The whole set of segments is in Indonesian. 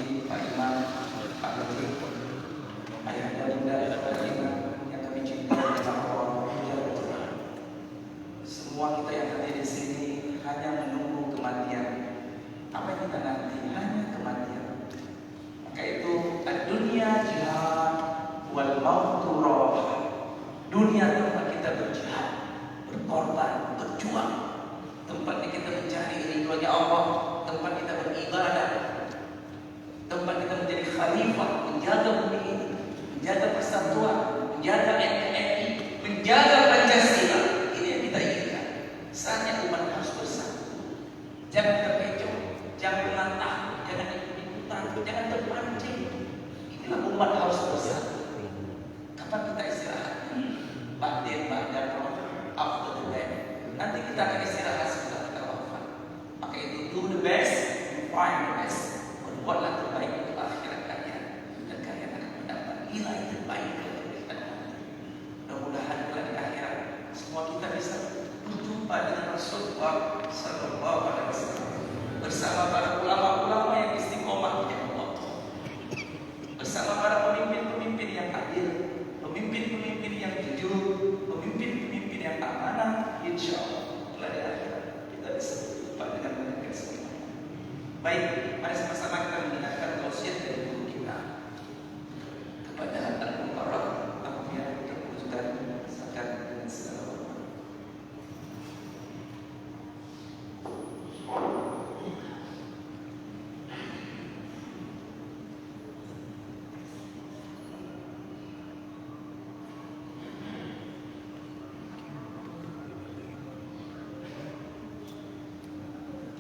Rosi, Pak Imam, Pak Menteri, ayah dan bunda yang kami cintai dan Allah. Semua kita yang hadir di sini hanya menunggu kematian. Apa yang kita nanti? Hanya kematian. Maka itu dunia jihad wal mautu roh. Dunia tempat kita berjihad, berkorban, berjuang. Tempat kita mencari ridhonya Allah, tempat kita beribadah, tempat kita menjadi khalifah, menjaga bumi ini, menjaga persatuan, menjaga NKRI, menjaga Pancasila. Ini yang kita inginkan. Saatnya umat harus bersatu. Jangan terkecoh, jangan menantang, jangan ikut-ikutan, jangan terpancing. Inilah umat harus bersatu. Kapan kita istirahat? Ba'din ba'da after the day. Nanti kita akan istirahat setelah kita wafat. Maka itu do the best, find the best. Berbuatlah terbaik untuk akhirat kalian, dan kalian akan mendapat nilai terbaik dari kita. Mudah-mudahan kelak di akhirat semua kita bisa berjumpa dengan Rasulullah Sallallahu Alaihi Wasallam bersama para ulama-ulama yang istiqomah di Allah, bersama para pemimpin-pemimpin yang adil, pemimpin-pemimpin yang jujur, pemimpin-pemimpin yang amanah. Insya Allah kelak di akhirat kita bisa berjumpa dengan mereka semua. Baik, mari sama-sama kita mendengarkan wasiat dari guru kita kepada Al-Mukarram Abu Yahya Ustaz Sakan dan segala hormat.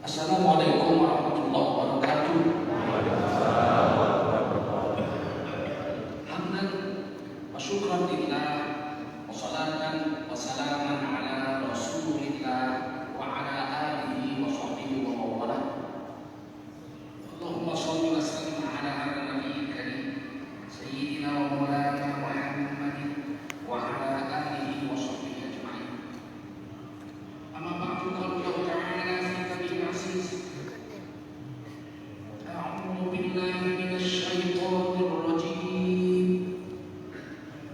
Assalamualaikum warahmatullahi wabarakatuh. Hamdan wa syukran lillah wa salatan wa salaman ala rasulillah wa ala alihi wa sahbihi wa mawala. Allahumma shalli wa sallim ala nabiyil karim sayyidina wa maulana Muhammadin wa ala alihi wa sahbihi ajma'in. Amma ba'du, qala Allah ta'ala fi kitabihil aziz. A'udzu billahi minasy syaithanir rajim.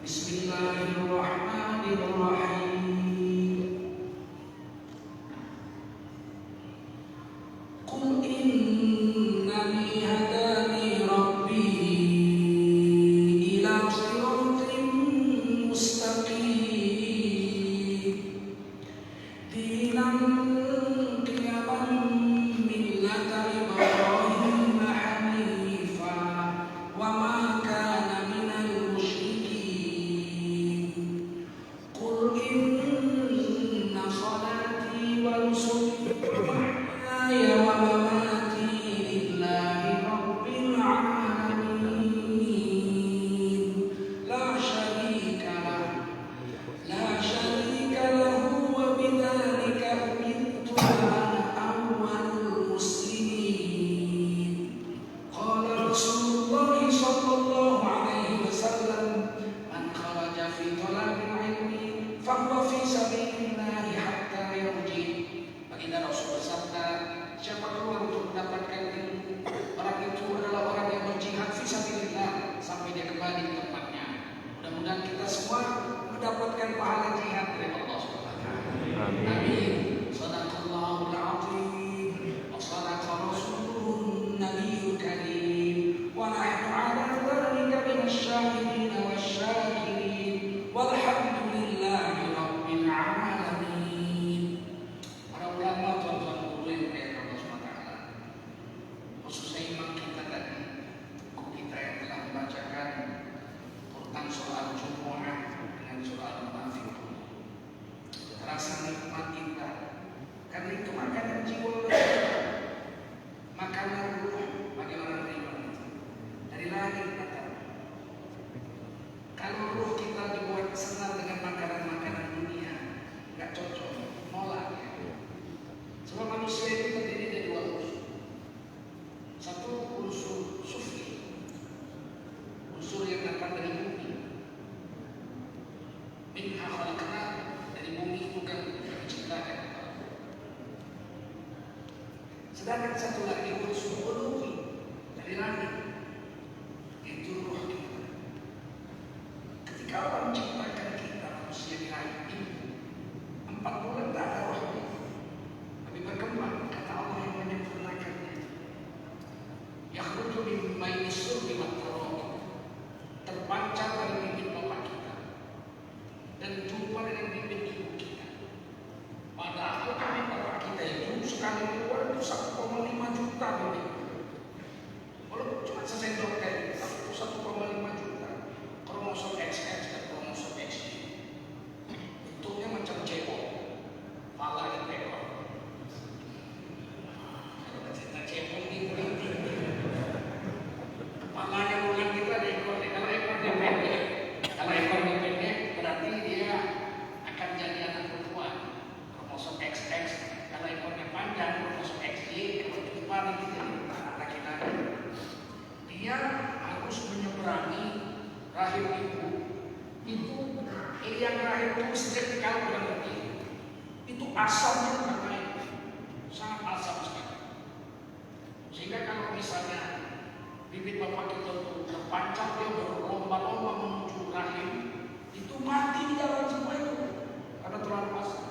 Bismillahirrahmanirrahim. Qul innani hadani rabbi ila siratin mustaqim dinan qiyaman millata Ibrahim hanifa wa ma kana minal musyrikin. Qul inna salati wa nusuki wa mahyaya wa mamati lillahi rabbil alamin la syarika lahu wa bidzalika umirtu wa ana awwalul muslimin. Qala Rasulullah sallallahu alaihi wasallam, man kharaja fi talabil ilmi fahuwa fi sabilillahi hatta yarji. Baginda Rasul bersabda, siapa keluar untuk mendapatkan ilmu, orang itu adalah orang yang berjihad fi sabilillah sampai dia kembali ke tempatnya. Mudah-mudahan kita semua mendapatkan pahala jihad dari Allah Subhanahu wa taala. Amin. Shadaqallahul azim wa shadaqa rasulun nabiyyul karim wa nahnu ala dzalika minasy syahidin wasyakirin walhamdulillahi rabbil alamin. Para ulama, tuan-tuan guru yang dimuliakan Allah Subhanahu wa taala, khususnya imam kita tadi, guru kita yang telah membacakan tentang soal Jumu'ah dengan soal Munafiqun. Terasa nikmat kita, karena itu makanan jiwa, makanan ruh bagi orang beriman dari langit datang. Kalau ruh kita dibuat senang dengan makanan-makanan dunia, nggak cocok, nolak ya. Sebab manusia itu terdiri dari dua unsur. Satu unsur sufli, unsur yang datang dari bumi. Minha khalaqna, dari bumi itu kan diciptakan. Sedangkan satu lagi unsur uluwi, dari langit. Liang rahim itu sejak kau berhenti itu asamnya bermain, sangat asam sekali. Sehingga kalau misalnya bibit bapak kita itu terpancar, dia berlomba-lomba menuju rahim, itu mati di dalam semua itu karena terlalu asam.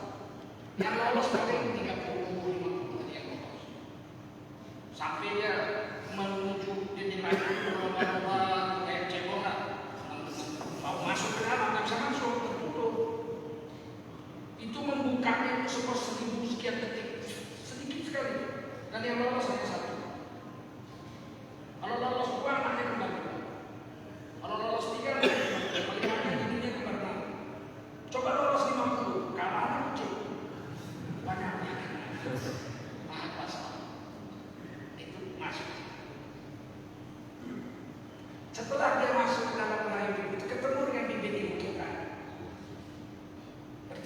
Yang lolos paling 30-50 yang lolos. Sampai dia menuju di rahim berlomba-lomba kayak cebongan, mau masuk ke dalam nggak bisa masuk, tertutup. Itu membukanya itu seperti 1000 sekian detik, sedikit sekali. Dan yang lolos hanya satu. Kalau lolos 2 anaknya kembali. Kalau lolos 3 anaknya jadinya kembali. Coba lolos 50, kalau anak kecil banyaknya. Itu masuk. Setelah dia masuk ke dalam rahim itu ketemu dengan bibit ibu kita.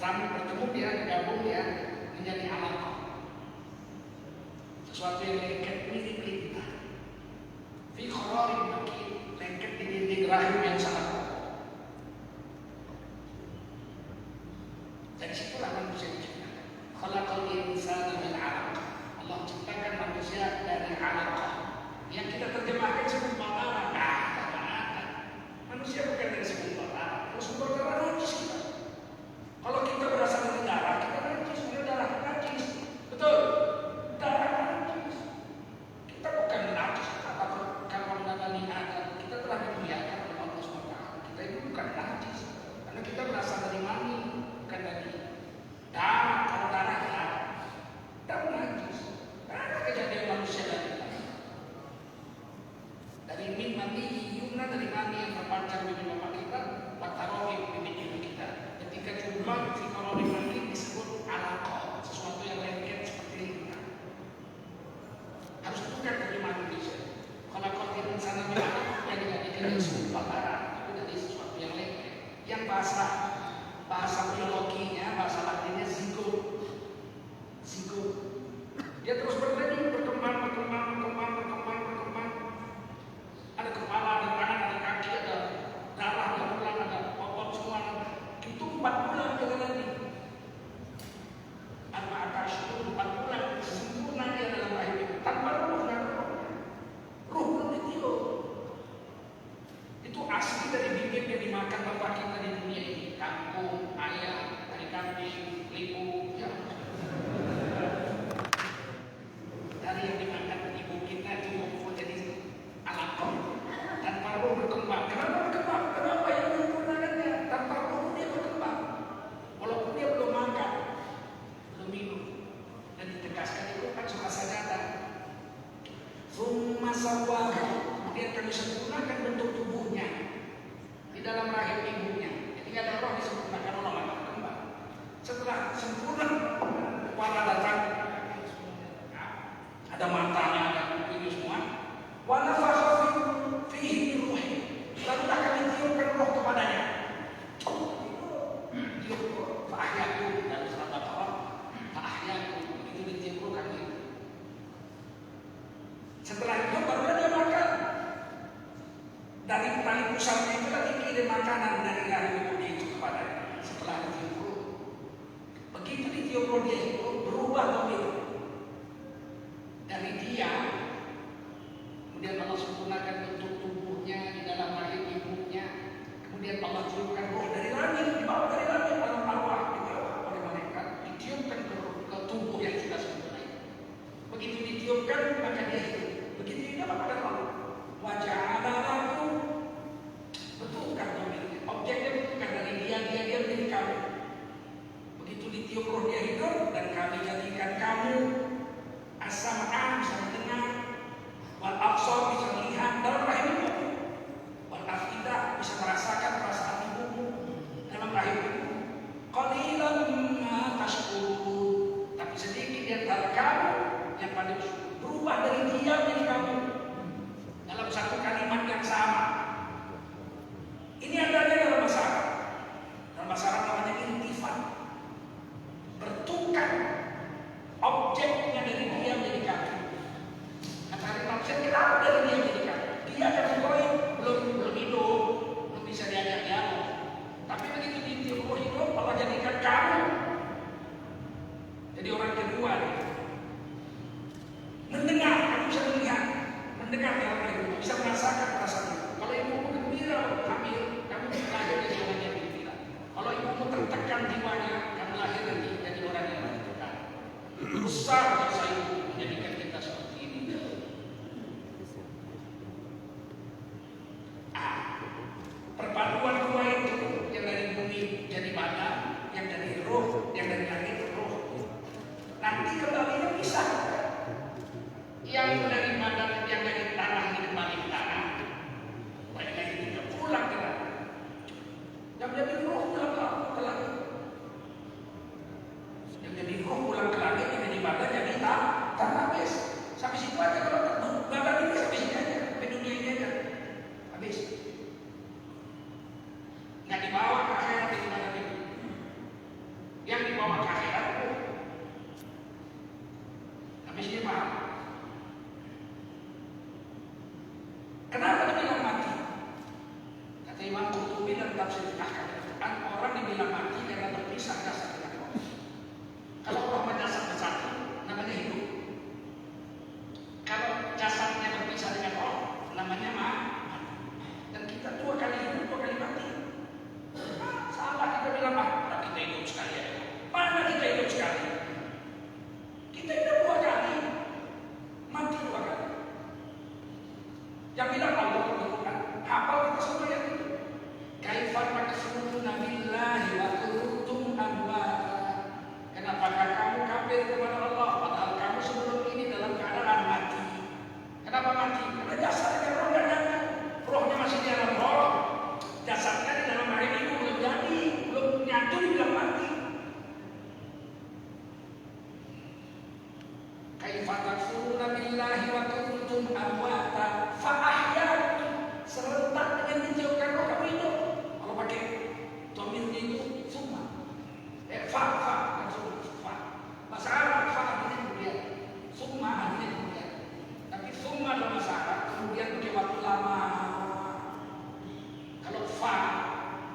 Bertemu dia, digabung dia menjadi alaqah. Sesuatu yang lengket mirip lintah. Fi khararin makin, lengket di dinding rahim yang sangat kokoh. Dari situlah manusia diciptakan. Khalaqal insana min 'alaq. Allah ciptakan manusia dari 'alaqah. Yang kita terjemahkan segumpal darah. Manusia bukan dari segumpal darah. Kalau segumpal darah najis kita. Kalau kita berasal dari darah, kita najis. Kalau darah najis, betul. Darah najis. Kita bukan najis. Kalau Bani Adam, kita telah dimuliakan oleh Allah SWT. Kita itu bukan najis, karena kita berasal dari mani, bukan dari darah. Kalau darah najis. Karena kejadian manusia dari min mani yumna, dari mani yang terpancar di bapak kita, watarohi bibit ibu kita. Ketika jumlah fikarori mani disebut alaqah, sesuatu yang lengket seperti ini. Harus bukan dari manusia. Kalau kau tidak sana bilang yang dijadikan segumpal darah, itu dari sesuatu yang lengket. Yang bahasa biologinya, bahasa latinnya zigot. Dia terus berkembang. Ada kepala, ada tangan, ada kaki, ada darah, ada tulang, ada otot semua. Itu 4 bulan jalan nanti. Atas itu 4 bulan sempurna dia dalam rahim itu tanpa ruh dan ruh belum ditiup. Itu asli dari bibit yang dimakan bapak kita di dunia ini. Kangkung, ayam, tai kambing, lipu, ya. Dari yang dimakan ibu kita itu mau jadi alaqah tanpa ruh berkembang. Kenapa berkembang? Kenapa yang menyempurnakannya? Tanpa ruh dia berkembang. Walaupun dia belum makan, belum minum, dan ditegaskan itu kan suka sajadah. Summa sawwahu, kemudian kami sempurnakan bentuk tubuhnya di dalam rahim ibunya. Jadi ada roh disempurnakan Allah maka berkembang. Setelah sempurna, kepala datang, ada matanya, ada kupingnya semua. Wa nafakha fihi min ruhi. Lalu akan ditiupkan roh kepadanya. Tiup roh, fa'ahyaku, dalam surat Al-Baqarah, fa'ahyaku, itu ditiup roh kan gitu. Setelah itu baru dia makan. Dari tali pusatnya itu dikirim makanan dari rahim ibunya itu kepadanya. Setelah ditiup roh, begitu ditiup roh dia itu berubah mobil. Dari dia, kemudian Allah sempurnakan bentuk tubuhnya di dalam rahim ibunya. Kemudian Allah tiupkan roh dari langit, dibawa dari langit, alam arwah dibawa oleh malaikat, ditiupkan ke tubuh yang sudah sempurna. Begitu ditiupkan, maka dia hidup. Begitu hidup, maka ada Allah. Wajah adalah betul kan domainnya. Objeknya betul kan dari dia menjadi kamu. Begitu ditiup roh dia hidup, dan kami jadikan kamu as-sam'a, bisa mendengar, wal absar, bisa melihat dalam rahim ibu, wal afidah, bisa merasakan perasaan ibumu, Yang bilang Allah Al-Quran, hafal kita semua yang itu. Kaifa takfuruna billahi wa kuntum amwata. Kenapakah kamu kafir kepada Allah padahal kamu sebelum ini dalam keadaan mati? Kenapa mati? Karena jasadnya roh dan dana. Rohnya masih di dalam roh. Jasadnya di dalam hari ini belum jadi, belum nyatu di dalam mati. Kaifa takfuruna billahi wa kuntum amwata fa ahyaakum. Serentak dengan ditiupkan roh kamu hidup. Kalau pakai domirnya itu summa. Fa bahasa Arab fa artinya kemudian, summa artinya kemudian. Tapi summa dalam bahasa Arab kemudian pakai waktu lama. Kalau fa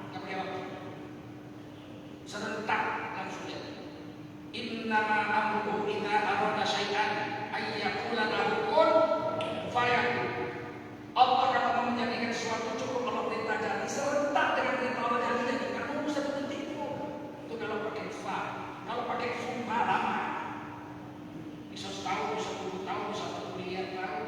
nggak pakai waktu, serentak langsung jadi. Innama amruhu idza arada syai'an ay yaqula lahu kun fayakun. Allah kalau mau menjadikan sesuatu cukup Allah perintah jadi serentak dengan perintah Allah jadi. Karena mau satu detik itu kalau pakai fa. Kalau pakai summa lama, bisa setahun, bisa 10 tahun, bisa 1 miliar tahun.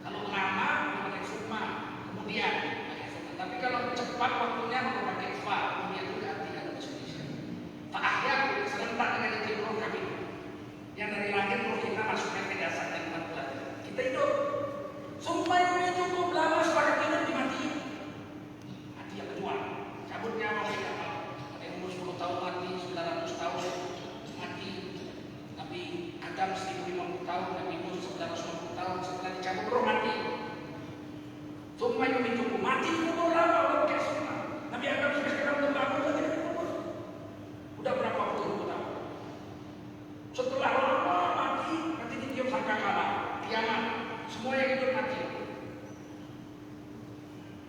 Kalau lama pakai summa, kemudian pakai summa. Tapi kalau cepat waktunya mau pakai fa, kemudian itu arti dalam bahasa Indonesia. Fa ahyaku serentak dengan itu roh kami. Yang dari langit roh kita masukkan ke dasar dan tempat kita hidup. Sumpah ini cukup lama sepakat kita dimatiin. Mati yang kedua, cabut nyawa kita. Ada yang umur 10 tahun mati, 900 tahun mati. Tapi Adam 1050 tahun, Nabi Musa 950 tahun setelah dicabut roh mati. Sumpah ini cukup mati cukup lama Allah pakai sumpah. Nabi Adam sampai sekarang belum bangun lagi dari kubur. Udah berapa puluh tahun? Setelah lama mati ditiup sangkakala, kiamat. Semua yang hidup mati.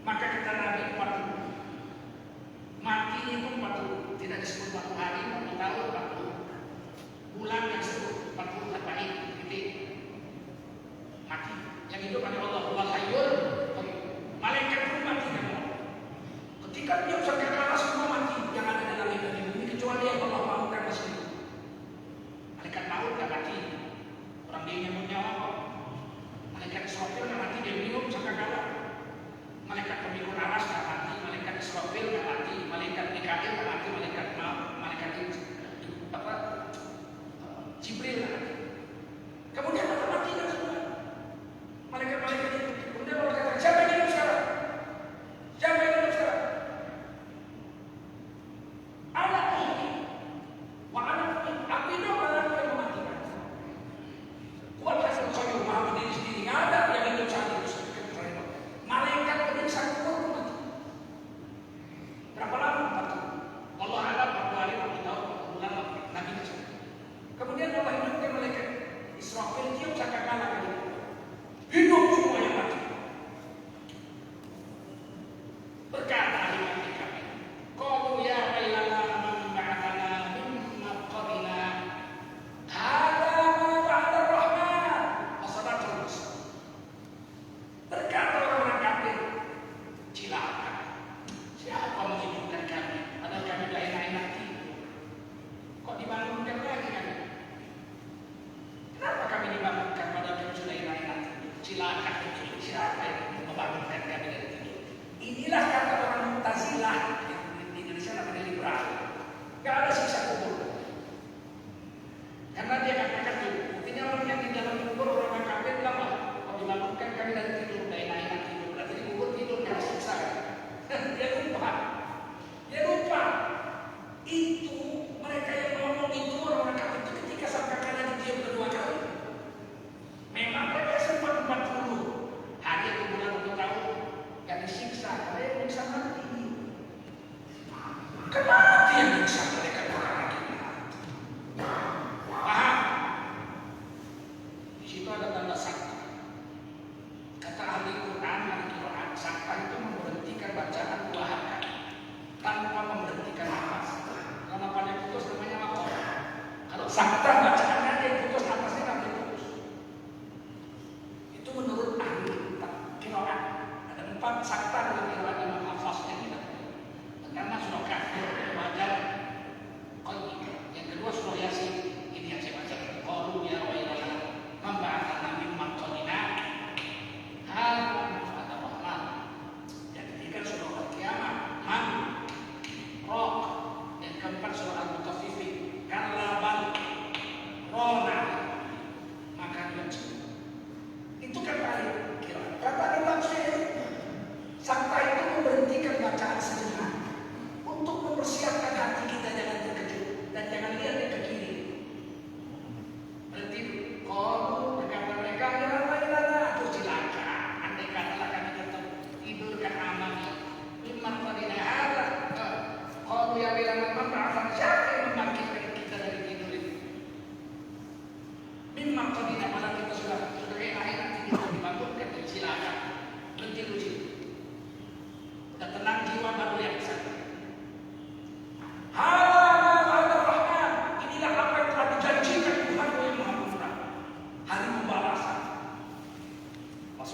Maka kata Nabi 40. Mati itu 40. Tidak disebut 40 hari, 40 tahun, 40 bulan yang disebut 40 arba'in. Titik. Mati. Yang hidup adalah Allah. Wal hayyul. Malaikat pun mati kan Allah. Ketika dia sangkakala semua mati yang ada dalam hidup di bumi kecuali yang Allah maukan masih hidup. Malaikat maut tak mati. Orang dia nyambut nyawa. Malaikat Israfil tak mati, dia minum sangkakala. Malaikat pemikul aras tak mati, malaikat Israfil tak mati, malaikat Mikail tak mati, malaikat Jibril tak mati. Kemudian apa mati kan semua? Malaikat-malaikat itu. Kemudian Allah kata, siapa yang hidup sekarang? Siapa yang hidup sekarang? Anak ini. Wah anak ini. Aku hidup, anakku yang mematikan. Kuat hasil soal Muhammad diri sendiri. Nggak ada yang hidup saat itu. Malaikat ini satu pun mati. Berapa lama mati? Allah ada 40 hari, 40 tahun, 40 bulan, Nabi itu. Kemudian Allah hidupkan malaikat Israfil tiup sangkakala kali. Hidup semua yang mati. Berkata ahli mati kami, qalu ya wailana man ba'athana min maqarina. Hadza ma wa'ada ar-Rahman wa sadaqal mursalin. Berkata orang-orang kafir, cilaka. Siapa menghidupkan kami? Padahal kami dah enak-enak tidur. Kok dibangunkan lagi kami? Kenapa kami dibangunkan padahal kami sudah enak-enak tidur? Cilaka itu siapa yang membangunkan kami dari tidur? Inilah kata orang Mu'tazilah yang di Indonesia namanya liberal. Gak ada siksa kubur. Karena dia katakan itu, buktinya orang yang di dalam kubur orang kafir lama. Kalau dibangunkan kami dari tidur, udah enak-enak tidur. Berarti di kubur tidur gak ada siksa. Dia lupa. Dia lupa. Itu mereka yang ngomong itu orang kafir itu ketika sangkakala ditiup kedua kali. Memang mereka sempat 40 hari atau bulan atau tahun gak disiksa. Karena yang bisa mati. Kenapa yang bisa mereka orang lagi? Paham? Di situ ada tanda sakta. Kata ahli Quran, sakta itu memberhentikan bacaan 2 hakat tanpa memberhentikan nafas. Kalau nafasnya putus namanya apa? Kalau sakta bacaannya dia putus, nafasnya nggak boleh putus. Itu menurut ahli Quran. Ada 4 sakta dalam Quran yang nafasnya tidak. Pertama surah Kafir, wajar. Yang kedua surah Yasin. Ini yang saya baca. Qalu ya wailana man ba'athana min maqarina.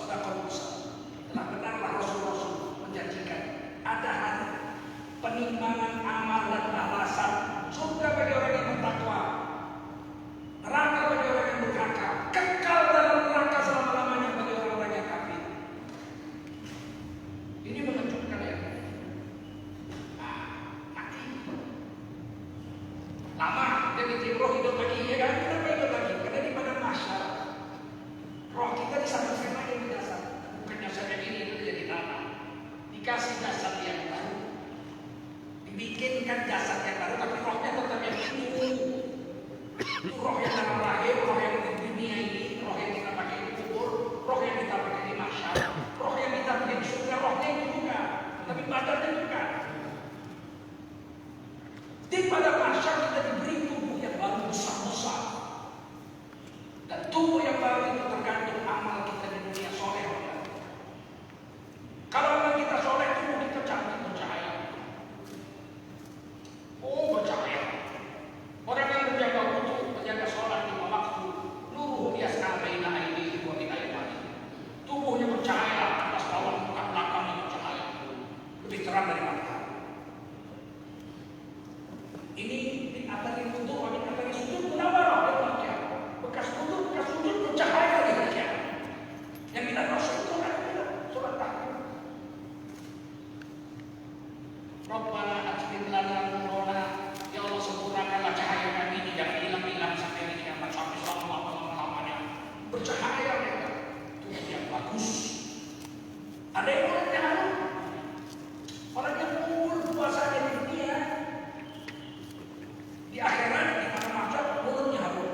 Sadaqah Musa. Telah benarlah Rasul-Rasul menjanjikan ada hari penimbangan amal dan balasan, surga bagi orang yang bertakwa, neraka bagi orang yang durhaka, kekal dalam neraka selama-lamanya bagi orang-orang yang kafir. Ini mengejutkan ya. Mati. Lama dia roh hidup lagi, ya kan? Kenapa hidup lagi? Karena di padang mahsyar roh kita disatukan lagi di dasar. Bukan dasar yang ini itu jadi tanah. Dikasih jasad yang baru. Dibikinkan jasad yang baru, tapi rohnya tetap yang itu. Itu roh yang dalam rahim, roh yang di dunia ini, roh yang kita pakai di kubur, roh yang kita pakai di mahsyar, roh yang kita pakai di surga, rohnya itu juga, tapi badannya juga. Di pada mahsyar kita diberi tubuh yang baru besar-besar, dan tubuh yang baru itu tergantung amal kita di dunia soleh. Kalau amal kita soleh, tubuh kita cantik bercahaya. Oh, bercahaya. Orang yang menjaga wudu, menjaga sholat lima waktu, nuru yasna baina aydihim wa min aymanihim. Tubuhnya bercahaya, atas bawah muka belakangnya bercahaya. Lebih terang dari matahari. Ini diatari wudu, diatari sujud, munawwarah dan makian. Bekas wudu bercahaya di makian. Yang kita rasul itu kan sholat tahajud. Rabbana atmim lana nurana. Ya Allah, sempurnakanlah cahaya kami ini, jangan hilang-hilang sampai hari kiamat, sampai selama-lamanya bercahaya mereka. Tubuh yang bagus. Ada yang mulutnya harum. Orang yang mulut puasanya di dunia, di akhirat di mana mahsyar mulutnya harum.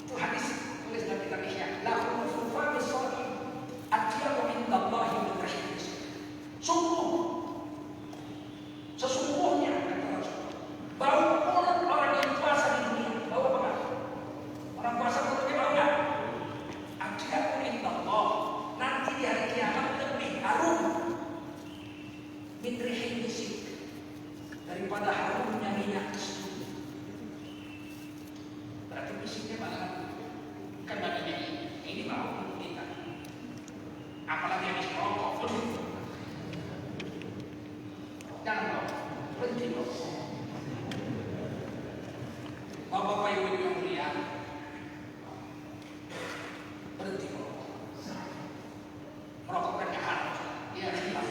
Itu hadis tulis dalam kitab Ihya. Lahum fufami shalim atyabu indallahi min rashidis. Sesungguhnya bau mulut orang yang puasa di dunia, bau apa? Orang puasa mulutnya bau nggak? Atyabu indallah. Nanti di hari kiamat lebih harum min rihil misik, daripada harumnya minyak kesubuh. Berarti misiknya malah bukan badannya ini mau kita. Apalagi habis merokok. Jangan dong, berhenti dong. Bapak-bapak ibu yang mulia, berhenti merokok. Merokok kan jahat. Dia bilang,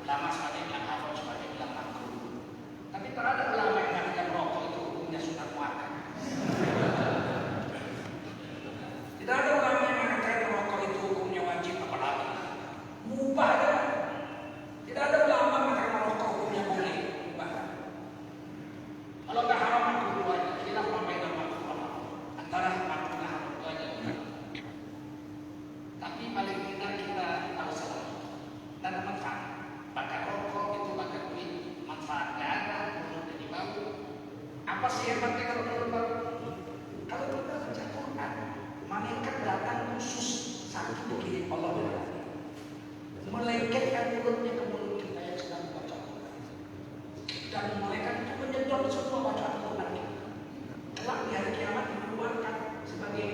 ulama sebagai bilang haram, sebagai bilang makruh. Tapi tak ada ulama yang mengatakan merokok itu hukumnya sunat muakkad. Tidak ada ulama yang mengatakan merokok itu hukumnya wajib, apalagi mubah ada. Tidak ada ulama yang mengatakan merokok hukumnya boleh, mubah. Kalau nggak haram makruh aja, khilaf baina ulama. Antara makruh dan haram itu aja. Tapi paling tidak kita tahu salah dan manfaat. Bakar rokok itu bakar duit, manfaatnya ada, mulut jadi bau. Apa sih hebatnya kalau mulut bau? Kalau kita baca Quran, malaikat datang khusus satu dikirim Allah berarti melekat mulutnya ke mulut kita yang sedang membaca Quran. Dan malaikat itu menyedot semua bacaan Quran kita. Kelak di hari kiamat dikeluarkan sebagai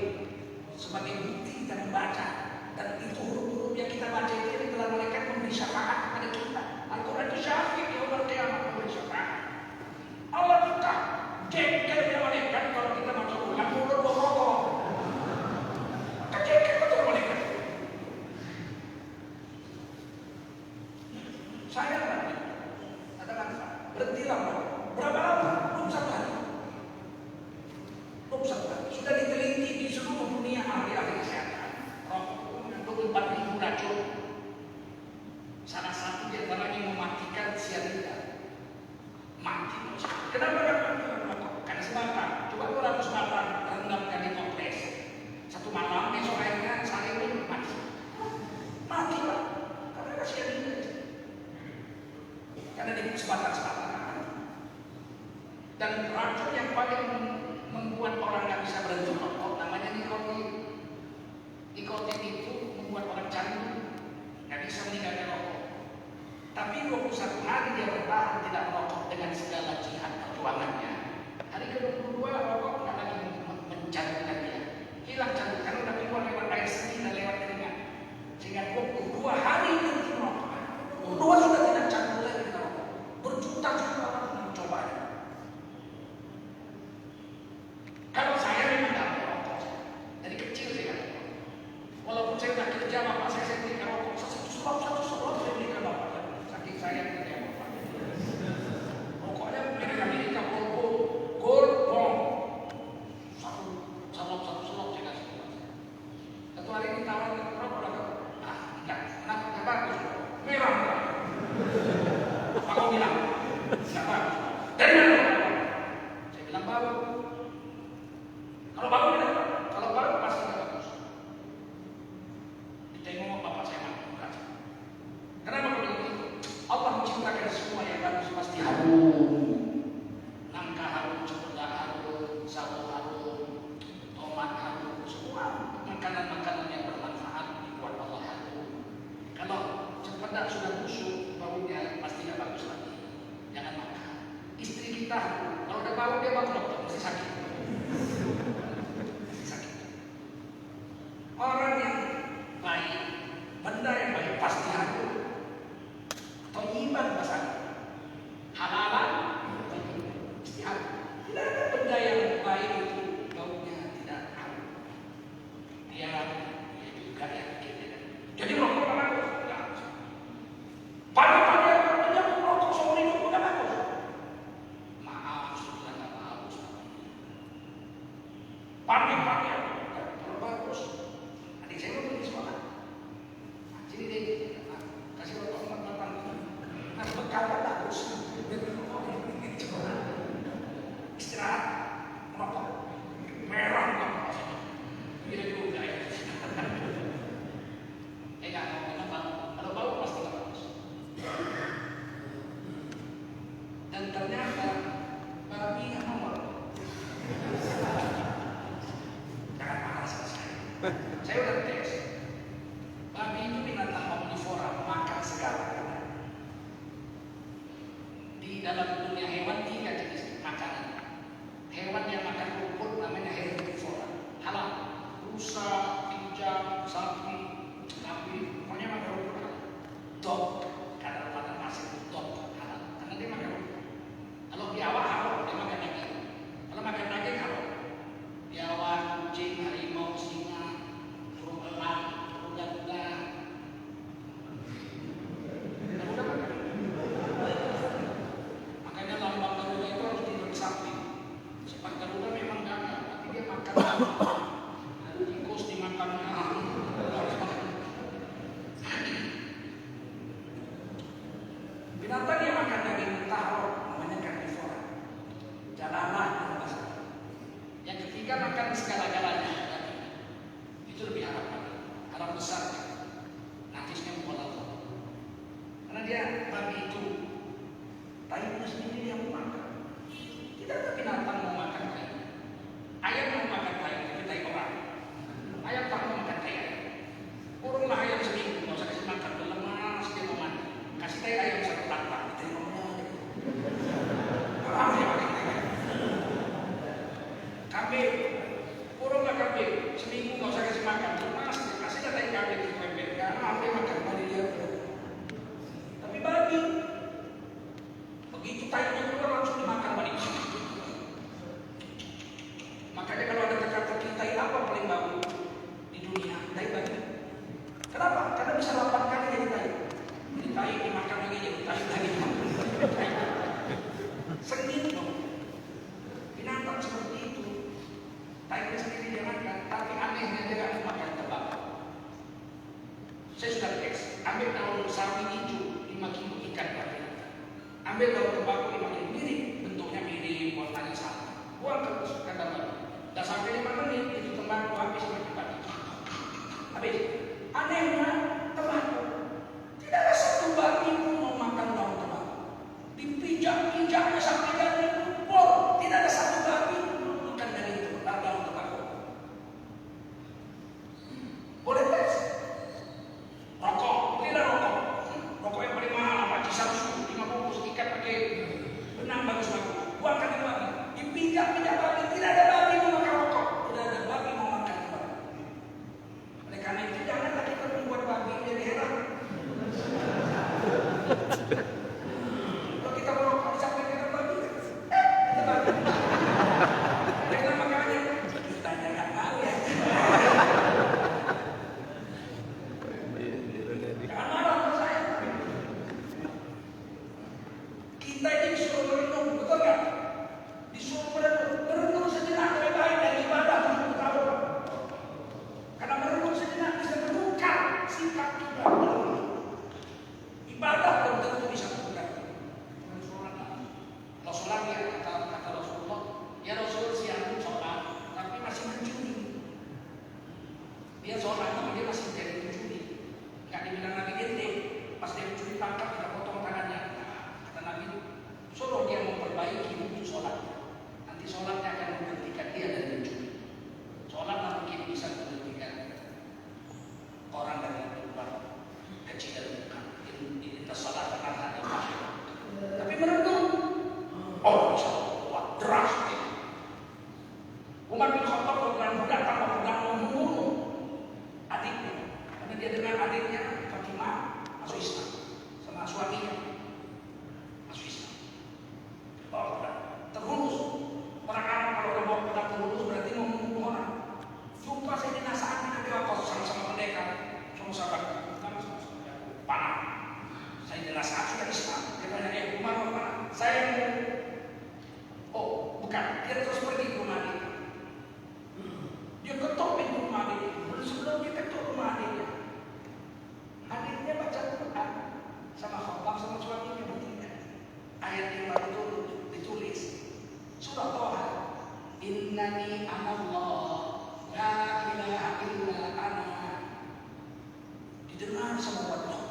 bukti kita membaca. Dan itu huruf-huruf yang kita baca itu adalah malaikat memberi syafaat kepada kita. Al-Quran itu syafiq di hari kiamat memberi syafaat. Allah buka jengkelnya malaikat kalau kita baca Quran mulut berokok. Kejengkel betul malaikat. Saya katakan berhentilah. Berapa lama? Belum satu hari. Sudah diteliti di seluruh dunia ahli-ahli kesehatan. Rokok mengandung 4.000 racun. Salah satu di antaranya mematikan sianida. Mati. Kenapa rokok? Karena sebatang. Coba 200 batang rendamkan di toples. Satu malam besok airnya saya ini mati. Mati lah. Karena kasihan ini. Karena di sebatang-sebatang. Dan racun yang paling membuat orang nggak bisa berhenti merokok namanya nikotin. Nikotin itu membuat orang candu, nggak bisa meninggalkan rokok. Tapi 21 hari dia bertahan tidak merokok dengan segala jihad perjuangannya. Hari ke-22 rokok nggak lagi mencandukan dia, hilang candu karena udah keluar lewat air seni dan lewat kerja bapak saya belikan rokok satu slot saya belikan bapak. Saking saya kerja bapak. Rokoknya merek Amerika Gold Bond. Satu slot saya kasih. Satu hari ditawarin rokok dapat. Enggak bagus. Merah. Pak kau bilang enggak bagus. Dari mana? Saya bilang bagus. Kalau bagus tidak? Kalau bagus pasti enggak bagus. Ditengok bapak saya mati. Kenapa begitu? Allah menciptakan semua yang bagus pasti harum. Nangka harum, cempedak harum, sawo harum, tomat harum, semua makanan-makanan yang bermanfaat dibuat Allah harum. Kalau cempedak sudah busuk, baunya pasti nggak bagus lagi. Jangan makan. Istri kita kalau udah bau dia batuk dokter mesti sakit. Orang yang baik, benda yang baik pasti harum. Thayyiban bahasa halalan mesti harum. Tidak ada benda yang baik itu baunya tidak harum. Dia juga yang bikin. Jadi rokok apa bagus? Banyak yang rokok seumur hidup udah bagus. Maaf, sudah nggak bagus. Banyak kalau bagus. Adik saya mau pergi sekolah. Sini deh, kasih rokok makan. Nah, bekal bagus. Istirahat, rokok merah nggak? Gila juga ya. Kalau bau pasti nggak bagus. Dan ternyata babi nggak nomor. Jangan marah sama saya. Saya udah tes. Babi itu binatang omnivora, makan segala. Di dalam dunia hewan 3 jenis makanan. Hewan yang makan rumput namanya herbivora, halal. Rusa, kijang, sapi, pokoknya makan rumput halal. Dog, kadang pada masih dog halal, karena dia makan rumput. Kalau biawak halal, dia makan daging. Kalau makan daging halal. Biawak, kucing, harimau, singa, burung elang, kuda-kuda. Kuda makan. Makanya lambang Garuda itu harus tidur di samping. Sebab Garuda memang gagah, tapi dia makan. Tikus dimakan. Binatang yang makan daging mentah namanya karnivora. Jalanan yang ketiga makan segala-galanya. Itu lebih haram lagi. Haram besar. Najisnya mualaf. Karena dia babi itu tayinya sendiri dia mau makan. Tidak ada binatang mau makan tayi. Ayam mau makan tayi, tapi tayi orang. Ayam tak mau makan tayi. Kurunglah ayam seminggu, nggak usah kasih makan, lemas dia mau mandi. Kasih tayi ayam satu tanpa, diterima. Haram dia makan tayi. Kambing, kurunglah kambing, seminggu nggak usah kasih makan, lemas. Kasihlah tayi kambing di pempek, karena dia makan mandi dia. Tapi babi, begitu tayinya keluar langsung dimakan balik. Makanya kalau ada teka-teki tayi apa paling bagus di dunia, tayi babi. Kenapa? Karena bisa 8 kali jadi tayi. Jadi tayi dimakan lagi jadi tayi lagi. Sengit dong. Binatang seperti itu. Tayinya sendiri dia makan, tapi anehnya dia nggak makan tembakau. Saya sudah tes, ambil daun sawi hijau 5 kilo ikan babi. Ambil daun tembakau 5 kilo mirip, bentuknya mirip, warnanya sama. Buang terus kata babi. Dan sampai 5 menit itu tembakau habis makan babi. Habis. Anehnya tembakau. Tidak ada satu babi pun mau makan daun tembakau. Dipijak-pijaknya sampai dari kumpul. Tidak ada satu babi pun mau makan dari daun tembakau. Boleh tes? Rokok, belilah rokok. Rokok yang paling mahal apa? Cisamsu, 5 bungkus ikat pakai benang bagus-bagus. Buangkan itu babi. Dipijak-pijak babi. Tidak ada babi mau makan rokok. Tidak ada babi mau makan babi. Oleh karena itu janganlah kita membuat babi jadi heran. Kalau kita merokok sampai kita babi, kita babi. Dengan makanya kita jangan tahu ya. dengan adiknya Fatimah masuk Islam, sama suaminya masuk Islam. Oh, terhulus. Orang Arab kalau udah mau pada terhulus berarti mau membunuh orang. Jumpa Sayyidina Sa'ad bin Abi Waqqas sama-sama pendekar, sama sahabat, sama-sama panah. Sayyidina Sa'ad sudah Islam. Dia tanya, Umar mau mana? Saya mau. Oh, bukan. Dia terus pergi ke rumah dia. Dia ketok pintu rumah dia. Sebelum dia ketok rumah dia, adiknya baca Quran sama Khattab sama suaminya begini. Ayat yang baru ditulis surah Toha. Innani anallah la ilaha illa ana. Didengar sama Allah.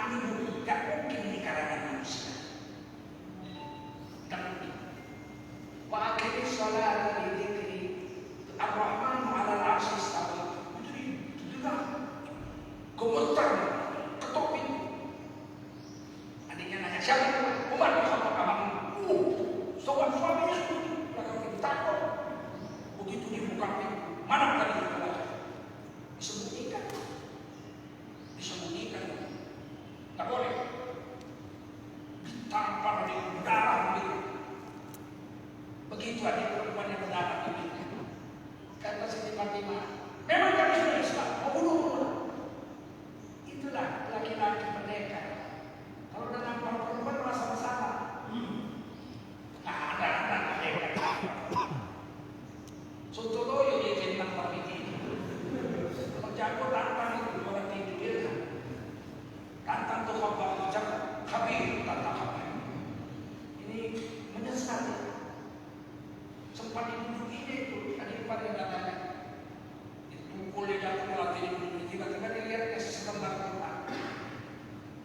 Ini gak mungkin di kalangan manusia. Tak mungkin. Wa akhiri salat li dzikri Ar-Rahman 'ala al-'arsy istawa. Jadi didengar. Gemetar, ketok pintu. Adiknya nanya, siapa itu? Umar bin Khattab abang. Suaminya setuju. Belakang pintu takut. Begitu dibuka pintu, mana tadi yang belakang? Disembunyikan. Disembunyikan. Tak boleh. Ditampar di darah begitu. Begitu adik perempuan yang berdarah begitu. Kata Siti Fatimah, memang kami sudah Islam, mau bunuh. Itulah laki-laki merdeka. Kalau udah nampar perempuan merasa bersalah. Ada merdeka. Sontoloyo dia jadi nampar ini. Kalau jago tantang itu orang tidur dia. Tantang tuh khabar jago. Khabir tantang khabir. Ini menyesal ya. Sempat didudukinya itu tadi pada datanya. Dipukul dia jatuh melatih dibunuh. Tiba-tiba dia lihat ke selembar Quran.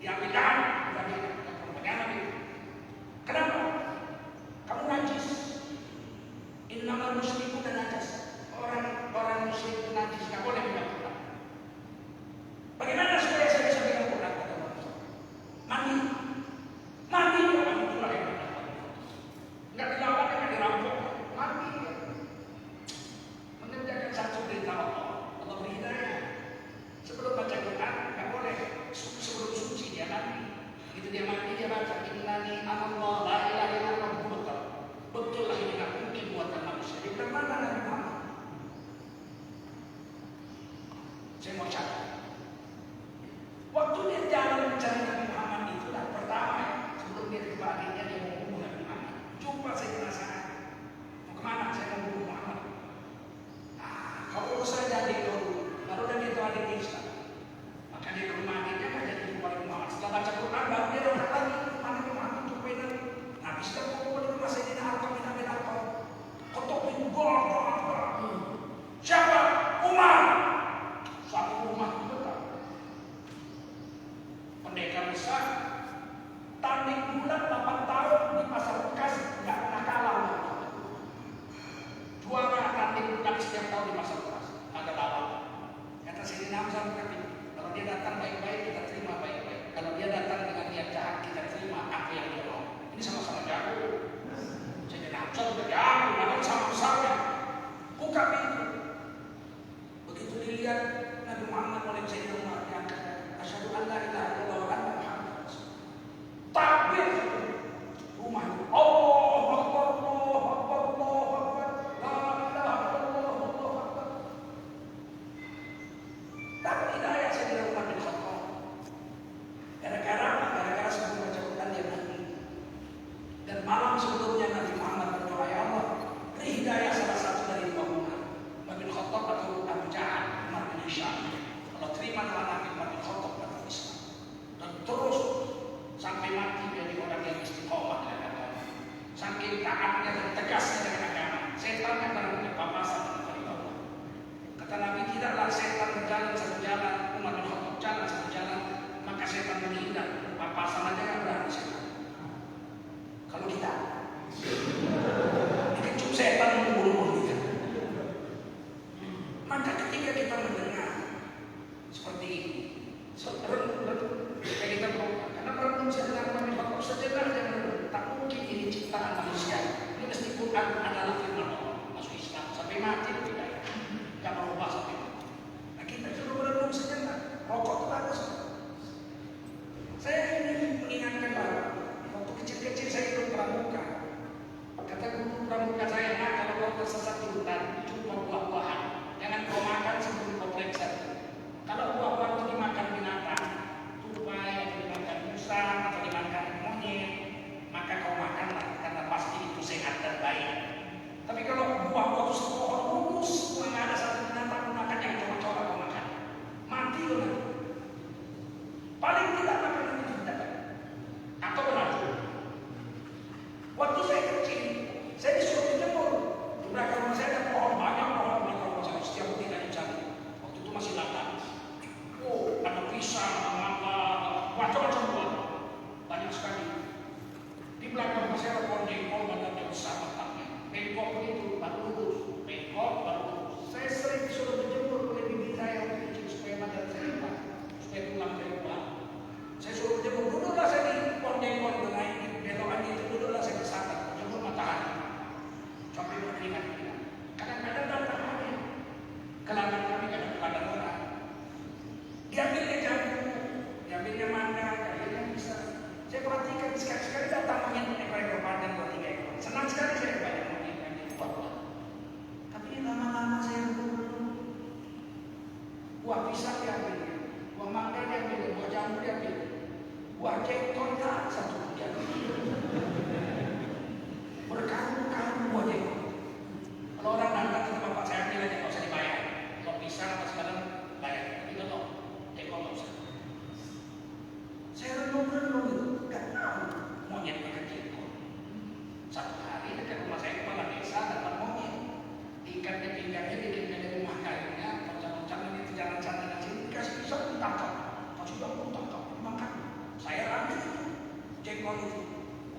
Diambil jangan. Jangan itu. Kenapa? Kamu najis. Innamal muslimun najis. Orang muslim itu najis. Tidak boleh pegang Quran. Bagaimana supaya saya bisa pegang Quran? Mandi. Mandi juga mandi itulah yang enggak dilawan, enggak dirampok. Mandi. Mengerjakan satu perintah Allah. Allah beri hidayah. Sebelum baca Quran, enggak boleh. Sebelum suci dia mandi. Itu dia mandi, dia baca innani anallah la ilaha illallah. Betul lah ini enggak mungkin buatan manusia. Di mana Nabi Muhammad? Saya mau catat. Waktu dia jalan mencari Nabi Muhammad itulah pertama sebelum dia kebahagiaannya dia mau bunuh Nabi Muhammad. Jumpa saya penasaran. Mau kemana? Saya mau bunuh Muhammad. Kalau saya jadi dulu, baru dan itu ada di Islam. Maka dia ke rumah adiknya kan jadi kepada Muhammad. Setelah baca Quran baru dia datang lagi mana Muhammad untuk benar. Nabi sedang mau di rumah Sayyidina Arqam bin Abi Arqam. Ketok pintu gol. Siapa? Umar. Satu rumah betul. Pendekar besar. Tanding bulan 8 tahun di pasar bekas nggak pernah kalah. Juara tanding bulan setiap tahun di pasar bekas. Ada lawan. Kata Sayyidina Hamzah kalau dia datang baik-baik kita terima baik-baik. Kalau dia datang dengan niat jahat kita terima apa yang dia mau. Ini sama-sama jago. Sayyidina Hamzah sudah jago, namun sama besarnya. Buka pintu. Begitu dilihat Nabi Muhammad oleh Sayyidina Umar yang asyhadu an la ilaha illallah wa anna Muhammadar Rasulullah. Takbir rumah itu. Allahu Akbar, Allahu Akbar, Allahu Akbar. La ilaha illallah, Allahu Akbar. Dapat hidayah Sayyidina Umar bin Khattab. Gara-gara sebelum baca Quran dia mandi. Dan malam sebelumnya Nabi Muhammad berdoa, ya Allah, beri hidayah salah satu dari dua Umar, Nabi Khattab atau Abu Jahal, Umar bin Hisham. Kalau terima dengan Nabi Muhammad Khattab atau Islam. Dan terus sampai mati menjadi orang yang istiqomah dengan agama. Saking taatnya dan tegasnya dengan agama. Setan yang barangnya papasan dari Allah. Kata Nabi, tidaklah setan berjalan satu jalan, Umar bin Khattab jalan satu jalan, maka setan menghindar. Papasan aja yang berani setan. Kalau kita dikecup setan membunuh kita. Maka ketika kita mendengar seperti ini, kayak kita berubah. Karena merenung sejenak Nabi Muhammad sejenak yang merenung. Tak mungkin ini ciptaan manusia. Ini mesti Quran adalah firman Allah. Masuk Islam sampai mati tidak. Gak berubah sampai mati. Nah kita coba merenung sejenak. Rokok Paling tidak makanan itu tidak atau beracun. Waktu saya kecil, saya disuruh menjemur. Di belakang rumah saya ada pohon, banyak pohon di belakang rumah saya. Setiap tidak dicari. Waktu itu masih ladang. Oh, ada pisang, mangga, macam-macam buah. Banyak sekali. Di belakang rumah saya ada pohon jengkol, badannya besar batangnya. Bengkok itu baru lurus. Bengkok baru lurus. Saya sering disuruh menjemur oleh bibi saya waktu kecil supaya badan saya hebat, supaya tulang saya kuat. Saya suruh menjemur. Duduklah saya di pohon jengkol itu naik belokan itu, duduklah saya kesana menjemur matahari sampai berkeringat-keringat. Kadang-kadang datang kami ke ladang kami, kadang ke ladang orang. Diambilnya jambu, diambilnya mangga, akhirnya bisa. Saya perhatikan sekali-sekali datang monyet ekor-ekor panjang 2-3 ekor. Senang sekali saya banyak monyet yang buat-buat. Tapi lama-lama saya berguru. Buah pisang diambil, buah mangga diambil, buah jambu diambil, buah jengkol tak satu diambil. Berkarung-karung buah jengkol. Kalau orang datang ke bapak saya ambil aja, nggak usah dibayar. Kalau pisang apa segala bayar, tapi kalau jengkol nggak usah. Saya renung-renung itu, nggak tahu monyet makan jengkol. Satu hari dekat rumah saya kepala desa dapat monyet. Diikat di pinggangnya, di rumah kayunya, loncat-loncat itu jalan-jalan dari sini, dikasih pisang ditangkap. Kasih bambu tangkap, makan. Saya ambil itu jengkol itu.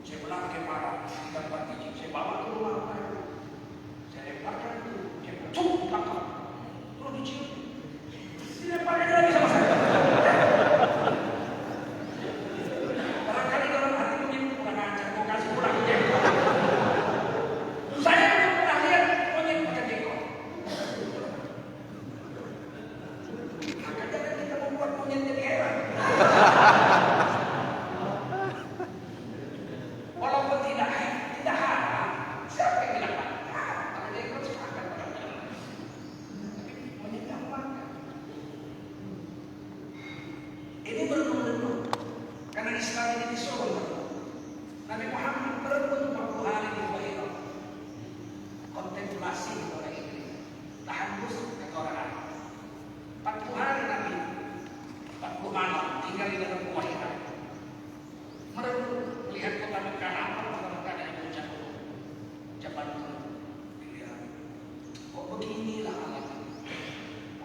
Saya benar pakai parah, 3-4 biji. Saya bawa ke rumah saya. Saya lemparkan itu, jengkol, cuk, tangkap. Terus dicium. Dilemparkan lagi sama saya. Barangkali dalam hati mungkin kurang ajar, mau kasih kurang jengkol. Saya belum pernah lihat monyet makan jengkol. Maka jangan kita membuat monyet jadi heran. Walaupun tidak haram, siapa yang bilang haram? Karena jengkol sepakat barang-barang. Tapi monyet yang makan. Ini berenung-renung. Karena Islam ini disuruh. Nabi Muhammad berenung 40 hari di Bairah. Kontemplasi oleh istri. Tahannus kata orang Arab. 40 hari Nabi. 40 malam tinggal di dalam rumah Hira. Merenung melihat kota Mekah, apa kota Mekah dari puncak gunung Jabal Nur. Dilihat, kok beginilah alam.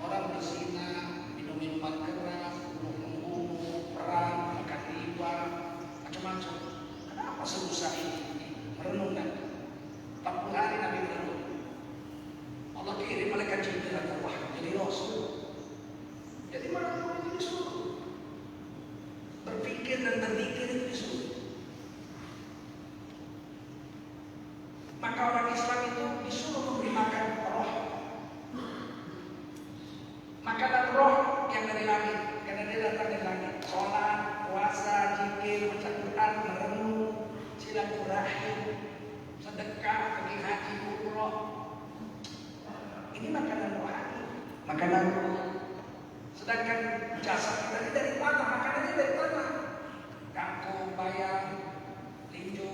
Orang berzina, minum minuman keras, membunuh, perang, makan riba, macam-macam. Kenapa sebesar ini? Merenung kan? 40 hari Nabi merenung. Allah kirim malaikat Jibril atau wahyu jadi Rasul. Jadi merenung itu disuruh. Berpikir dan berzikir itu disuruh. Maka orang Islam itu disuruh memberi makan roh. Makanan roh yang dari langit, karena dia datang dari langit. Sholat, puasa, zikir, baca Quran, merenung, silaturahim, sedekah, pergi haji, umroh. Ini makanan rohani, makanan roh. Sedangkan jasad kita ini dari tanah, makanannya dari tanah. Kangkung, bayam, linjo,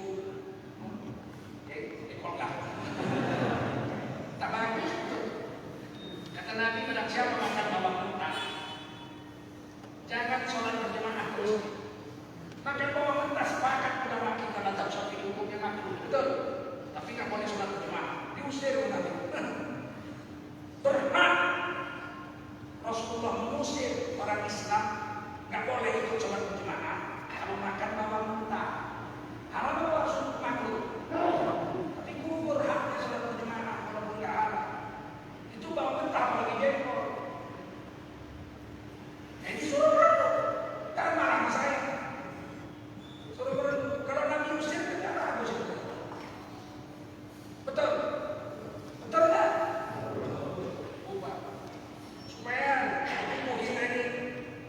kolak. Tak bagus. Kata Nabi, pada siapa makan bawang mentah, jangan sholat berjamaah terus. Makan bawang mentah sepakat ulama kita dalam Syafi'i hukumnya makruh, betul. Tapi nggak boleh sholat berjamaah. Diusir oleh Nabi. Berat. Rasulullah mengusir orang Islam nggak boleh ikut sholat berjamaah kalau makan bawang mentah. Haram atau langsung makruh. Tapi kubur haknya sholat berjamaah walaupun nggak haram. Itu bawang mentah apalagi jengkol. Ini suruh berenung. Jangan marah sama saya. Suruh berenung. Kalau Nabi usir kan nggak bagus itu. Betul. Betul nggak? Ubah. Supaya tubuh kita ini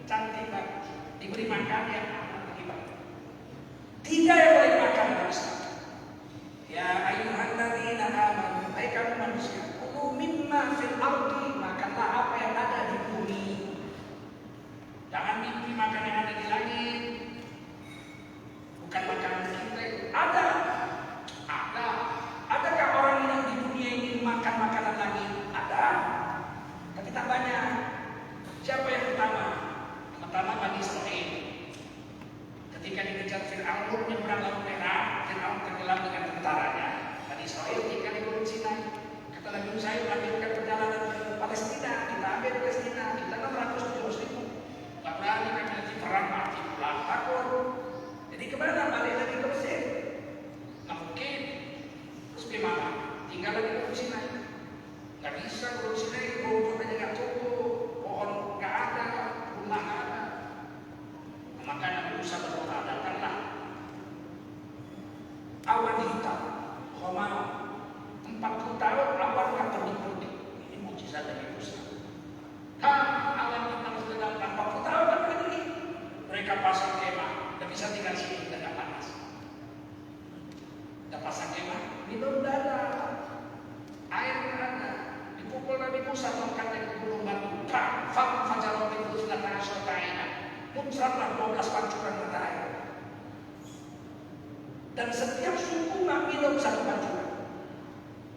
cantik kan, diberi makan yang aman bagi badan. 3 yang boleh makan dalam Islam. Ya ayyuhalladzina amanu, hai kamu manusia, kulu mimma fil ardi, makanlah apa yang ada di bumi. Jangan mimpi makan yang ada di langit. Bukan makanan kita itu. Ada. Adakah orang yang di dunia ini makan makanan langit? Ada. Tapi tak banyak. Siapa yang pertama? Pertama Bani Israel. Dan setiap suku minum satu pancuran.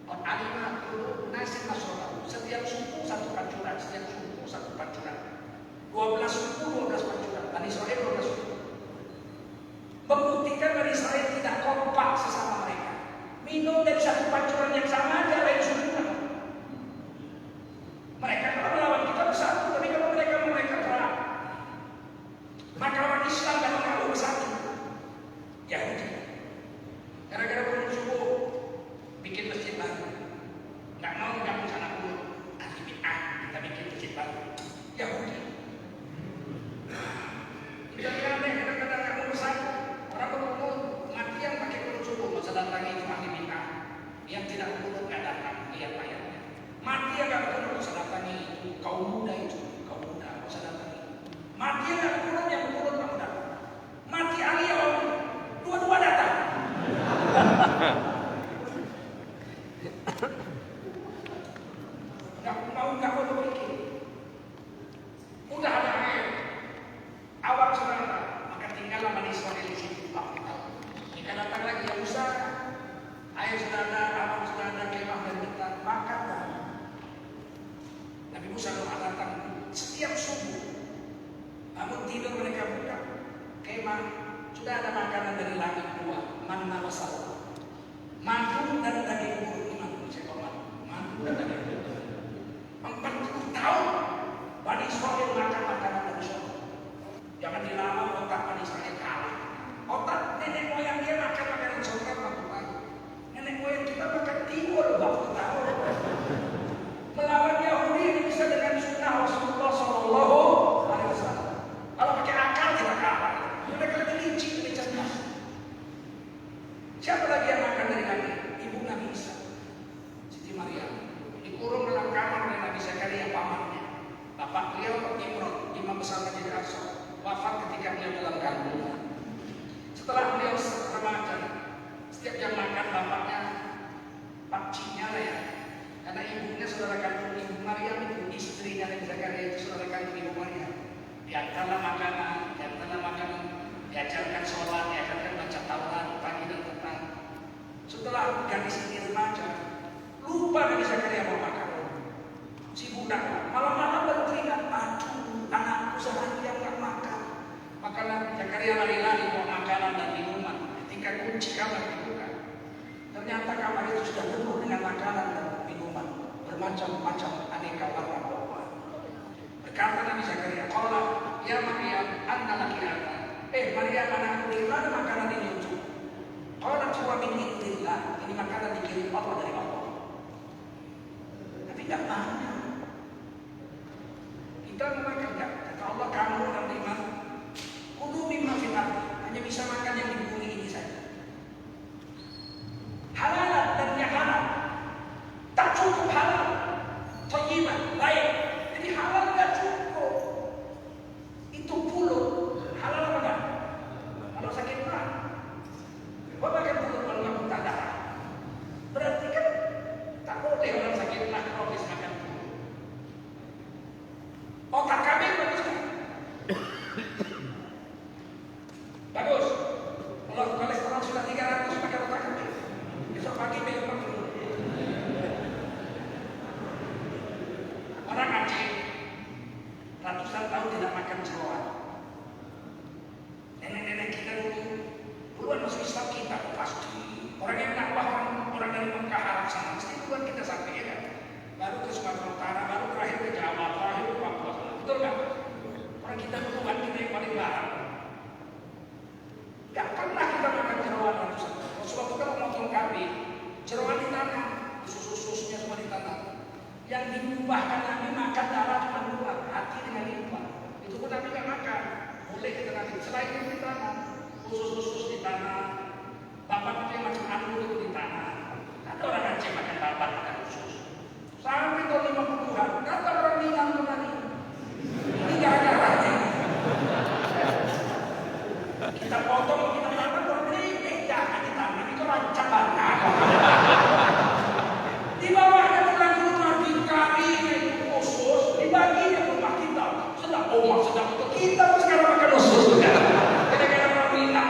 Alimah dulu nasi nasional. Setiap suku satu pancuran. Setiap suku satu pancuran. 12 suku 12 pancuran. Bani Israel 12 suku. Membuktikan Bani Israel tidak kompak sesama mereka. Minum dari satu pancuran yang sama aja lain suku. Mereka kalau melawan kita bersatu, tapi kalau mereka perang, maka orang Islam dan orang Arab bersatu. Yahudi. Gara-gara belum subuh bikin masjid baru. Nggak mau gabung sana dulu. Ahli bid'ah kita bikin masjid baru. Yahudi. Jadi aneh kadang-kadang nggak mau bersatu. Orang berumur mati yang pakai belum subuh masa datangi itu ahli bid'ah. Yang tidak berumur nggak datang lihat mayatnya. Mati yang nggak berumur masa datangi itu kaum muda masa datangi. Mati yang nggak berumur yang berumur kamu datang. Mati ahli orang dua-dua datang. Nggak mau berpikir. Udah ada air, awal sudah ada, maka tinggallah Bani Israel di situ. Jika datang lagi yang Musa, air sudah ada, awal sudah ada, kemah dan kita makanlah. Nabi Musa doa datang setiap subuh. Namun tidur mereka buka kemah, sudah ada makanan dari langit dua, manna wa salwa. Madu dan daging burung, madu dan daging burung. 40 tahun Bani Israel makan makanan dari surga. Jangan dilawan otak Bani Israel kalah. Otak nenek moyang dia makan makanan surga 40 tahun. Nenek moyang kita makan tiwul 40 tahun. Melawan Yahudi ini bisa dengan sunnah Rasulullah SAW. Kalau pakai akal kita kalah. Mereka lebih licik, lebih cerdas. Siapa lagi yang makan dari Nabi? Ibu Nabi Isa, Siti Maryam. Dikurung dalam kamar oleh Nabi Zakaria pamannya. Bapak beliau Imron, imam besar Masjid Al-Aqsa, wafat ketika beliau dalam kandungan. Setelah beliau remaja, setiap jam makan bapaknya pakciknya lah ya. Karena ibunya saudara kandung Ibu Maryam itu, istrinya Nabi Zakaria itu saudara kandung Ibu Maryam. Diantarlah makanan, diajarkan sholat, diajarkan baca Taurat pagi dan petang. Setelah gadis ini remaja, lupa Nabi Zakaria mau makan. Si budak malam-malam berkeringat, aduh anakku seharian nggak makan. Maka Nabi Zakaria lari-lari mau makanan dan minuman. Ketika kunci kamar dibuka, ternyata kamar itu sudah penuh dengan makanan dan minuman bermacam-macam aneka warna buah. Berkata Nabi Zakaria, "Qala ya Maryam, anna laki hadza?" Maryam, anakku, dari mana makanan ini untuk? Qala huwa min indillah. Ini makanan dikirim Allah dari Allah. Tapi tidak banyak. Kita memakan enggak? Kata Allah, kamu nanti kudu mimma fil ardi. Hanya bisa makan yang di bumi ini saja. Halal dan yang halal. Tak cukup halal. Thayyiban, baik. Jadi halal enggak cukup. Itu pulut. Halal apa enggak? Kalau sakit perut. Kau makan pulut kalau enggak muntah darah. Berarti kan tak boleh orang sakit perut kalau bisa makan pulut. Otak kambing bagus kan? Bagus. Kalau kolesterol sudah 300 pakai otak kambing. Besok pagi minum dulu. Orang Aceh ratusan tahun tidak makan jeroan. Nenek-nenek kita duluan masuk Islam kita pasti. Orang yang dakwah orang dari Mekah Arab sana mesti duluan kita sampai ya kan. Baru ke Sumatera Utara, baru terakhir ke Jawa, terakhir ke Papua. Betul nggak? Orang kita duluan, kita yang paling barat. Gak pernah kita makan jeroan ratusan. Rasulullah itu kalau motong kambing, jeroan ditanam, usus-ususnya semua ditanam. Yang diubahkan Nabi makan darah cuma dua, hati dengan limpa. Itu pun Nabi nggak makan. Boleh kita nanti. Selain itu ditanam, usus-usus ditanam, babat itu yang macam anggur itu ditanam. Ada orang Aceh makan babat, makan usus. Sampai tahun 50-an, kata orang Minang kembali. Ini gara-garanya. Kita potong, kita makan, orang ini jangan ditanam, itu rancang banget. Di bawahnya tulang rumah dikari usus, dibagi di rumah kita. Sedang omah, sedang itu. Kita sekarang makan usus juga. Gara-gara orang Minang.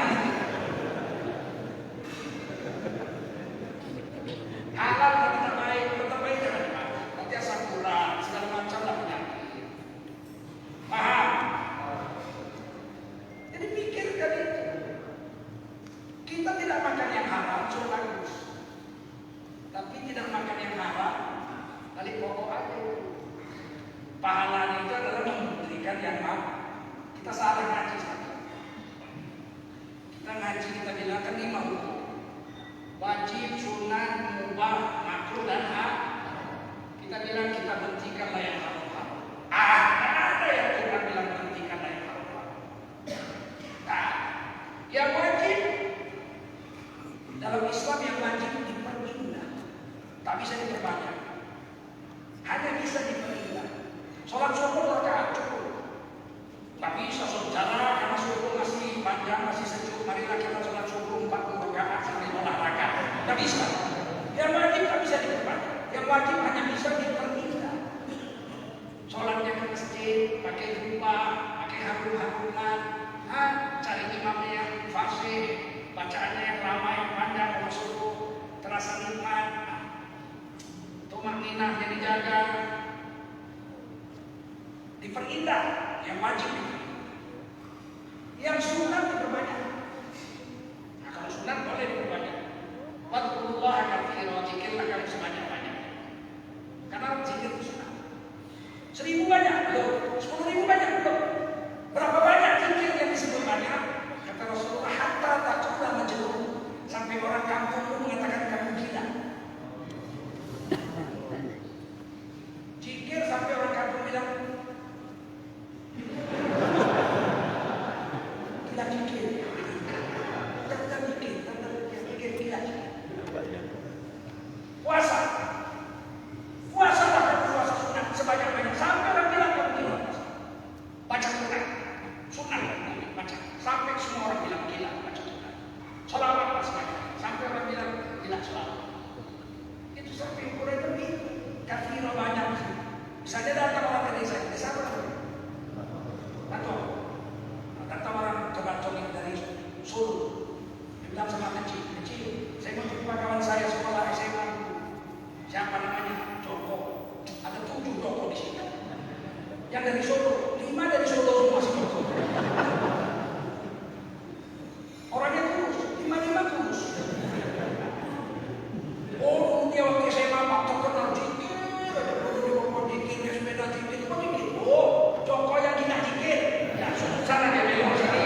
Tak bisa saudara, karena subuh masih panjang, masih sejuk. Marilah kita sholat subuh 40 rakaat sambil olahraga. Tak bisa. Yang wajib tak bisa diperbanyak. Yang wajib hanya bisa diperintah. Sholatnya ke masjid, pakai jubah, pakai harum-haruman, cari imamnya yang fasih, bacaannya yang ramai, panjang, kalau subuh terasa nikmat. Tumakninahnya dijaga, diperindah. Yang wajib itu. Yang sunat diperbanyak. Nah, kalau sunat boleh diperbanyak. Wadkurullaha katsiran, zikirlah kamu sebanyak-banyak. Karena zikir itu sunat. 1000 banyak belum, 10.000 banyak belum. Berapa banyak zikir yang disebut banyak? Kata Rasulullah, hatta taqula majnun, sampai orang kampung pun mengatakan kamu gila. Zikir sampai orang kampung bilang gila zikir. Tentang zikir gila. Puasa. Puasa bahkan puasa sunat sebanyak-banyak sampai orang bilang kamu gila. Baca Quran, sunat baca sampai semua orang bilang gila baca Quran. Sholawat sebanyak sampai orang bilang gila sholawat. Itu sampai ukuran lebih kafir banyak. Misalnya datang orang ke desa apa? Datang orang kebancolik dari Solo. Dia bilang sama kecil, saya mau jumpa kawan saya sekolah SMA. Siapa namanya? Joko. Ada 7 Joko di sini. Yang dari Solo, 5 dari Solo semua si Joko. Orangnya kurus, 5 kurus. Oh, dia waktu SMA Pak terkenal dikit. Dikit, sepeda dikit, dikit. Oh, Joko yang gila dikit. Ya, sana dia belok sini.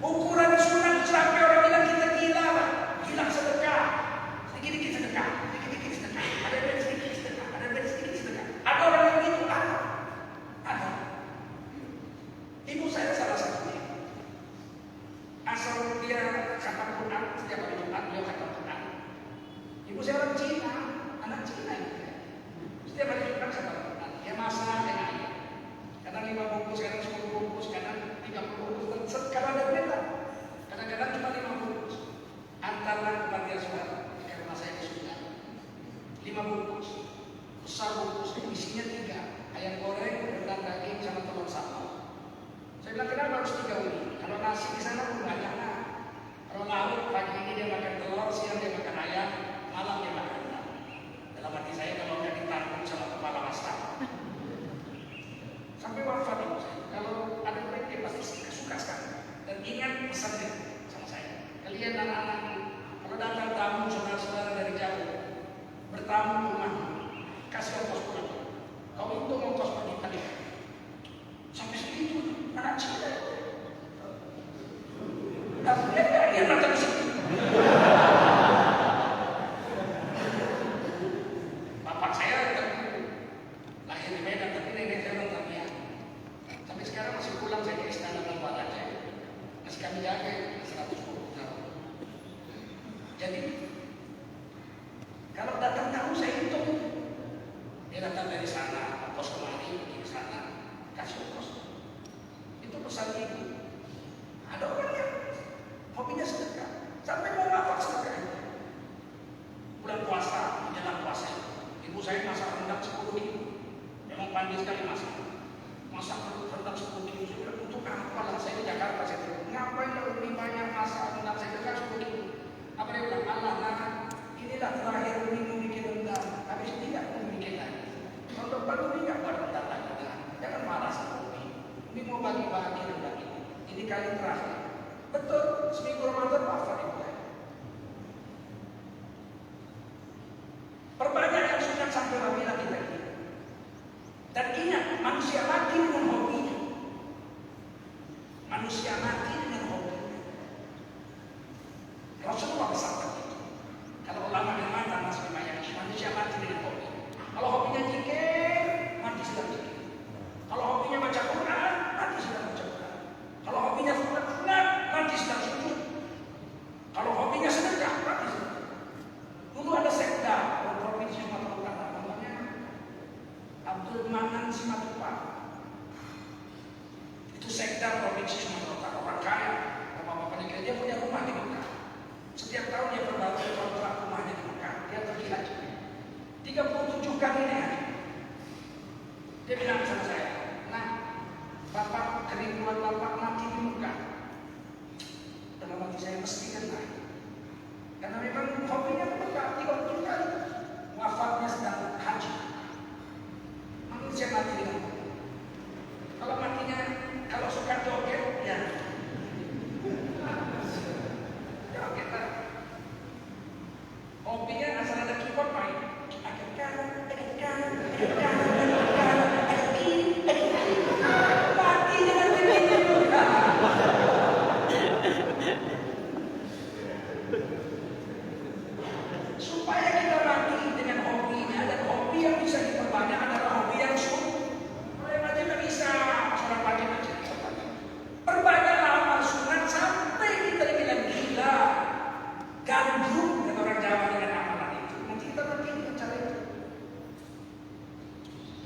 Ukuran sunat sampai orang bilang kita gila, Pak. Gila sedekah. Sedikit sedekah, sedikit sedekah. Ada yang sedikit sedekah, ada yang sedikit sedekah. Ada orang yang gitu, ada. Ibu saya salah satunya. Asal dia khatam Quran, setiap hari Jumat dia khatam Quran. Ibu saya orang Cina, anak Cina itu. Setiap hari Jumat khatam Quran. Dia masak dengan ayah. Kadang 5 bungkus, kadang 10 bungkus, kadang 30 bungkus. Sekarang ada beda. Kadang-kadang cuma 5 bungkus. Antarlah kepada dia saudara. Di rumah saya di Sudan. 5 bungkus. Besar bungkus, isinya 3. Ayam goreng, rendang daging, sama telur sambal. Saya bilang kenapa harus 3 ini? Kalau nasi di sana pun banyak. Kalau lauk pagi ini dia makan telur, siang dia makan ayam, malam dia makan rendang. Dalam hati saya kalau nggak ditanggung sama kepala masak. Sampai wafat ibu saya. Kalau ada mereka dia pasti suka sekali. Dan ingat pesannya sama saya. Kalian anak-anakku, kalau datang tamu saudara-saudara dari jauh, bertamu rumah, kasih ongkos pulang. Kau itu ongkos pergi tadi. Sampai segitu anak Cina. Tapi dia datang ke sini. Bapak saya lahir di Medan, tapi nenek saya orang Tamiang. Sampai sekarang masih pulang saya ke istana Lambat Aceh. Masih kami jaga 110 tahun. Jadi kalau datang tamu saya hitung. Dia datang dari sana, ongkos kemari, pergi ke sana, kasih ongkos. Itu pesan ibu. Ada orang yang hobinya sedekah, sampai mau ngapa sedekah. Bulan puasa, menjelang puasa, ibu saya masak rendang 10 kilo. Memang pandai sekali masak. Masak rendang 10 kilo. Saya bilang, untuk apa lah saya di Jakarta, saya bilang, ngapain kalau lebih banyak masak rendang, saya bilang 10 kilo. Apa dia bilang, Allah nah, inilah terakhir Umi mau bikin rendang, habis ini nggak mau bikin lagi. Tahun depan Umi nggak buat rendang lagi. Jangan marah sama Umi. Umi mau bagi-bagi rendang ini. Ini kali terakhir. Betul, seminggu Ramadan wafat ibu saya. Perbanyak yang sunat sampai wabila kita ini. Dan ingat, manusia mati dengan hobinya. Manusia mati dengan hobinya. Rasulullah bersabda itu. Kalau ulama yang mata masih memayani, manusia mati dengan hobi. Kalau hobinya zikir, mati sedang zikir. Kalau hobinya baca Quran, mati sedang baca Quran. Kalau hobinya sunat, mati sedang sujud. bapak mati di Mekah. Dalam hati saya mesti kena. Karena memang hobinya ke Mekah 30 kali. Wafatnya sedang haji. Manusia mati dengan hobi. Kalau matinya, kalau suka joget, ya joget lah. Hobinya asal ada keyboard main. Agak kanan, agak kanan, agak kanan, agak kanan, agak kiri, agak kiri. Mati dengan begitu. Supaya kita mati dengan hobinya, dan hobi yang bisa diperbanyak adalah hobi yang sunnah. Kalau yang aja nggak bisa, sholat pagi aja. Perbanyaklah amal sunat sampai kita dibilang gila, gandrung kata orang Jawa dengan amalan itu. Nanti kita mati dengan cara itu.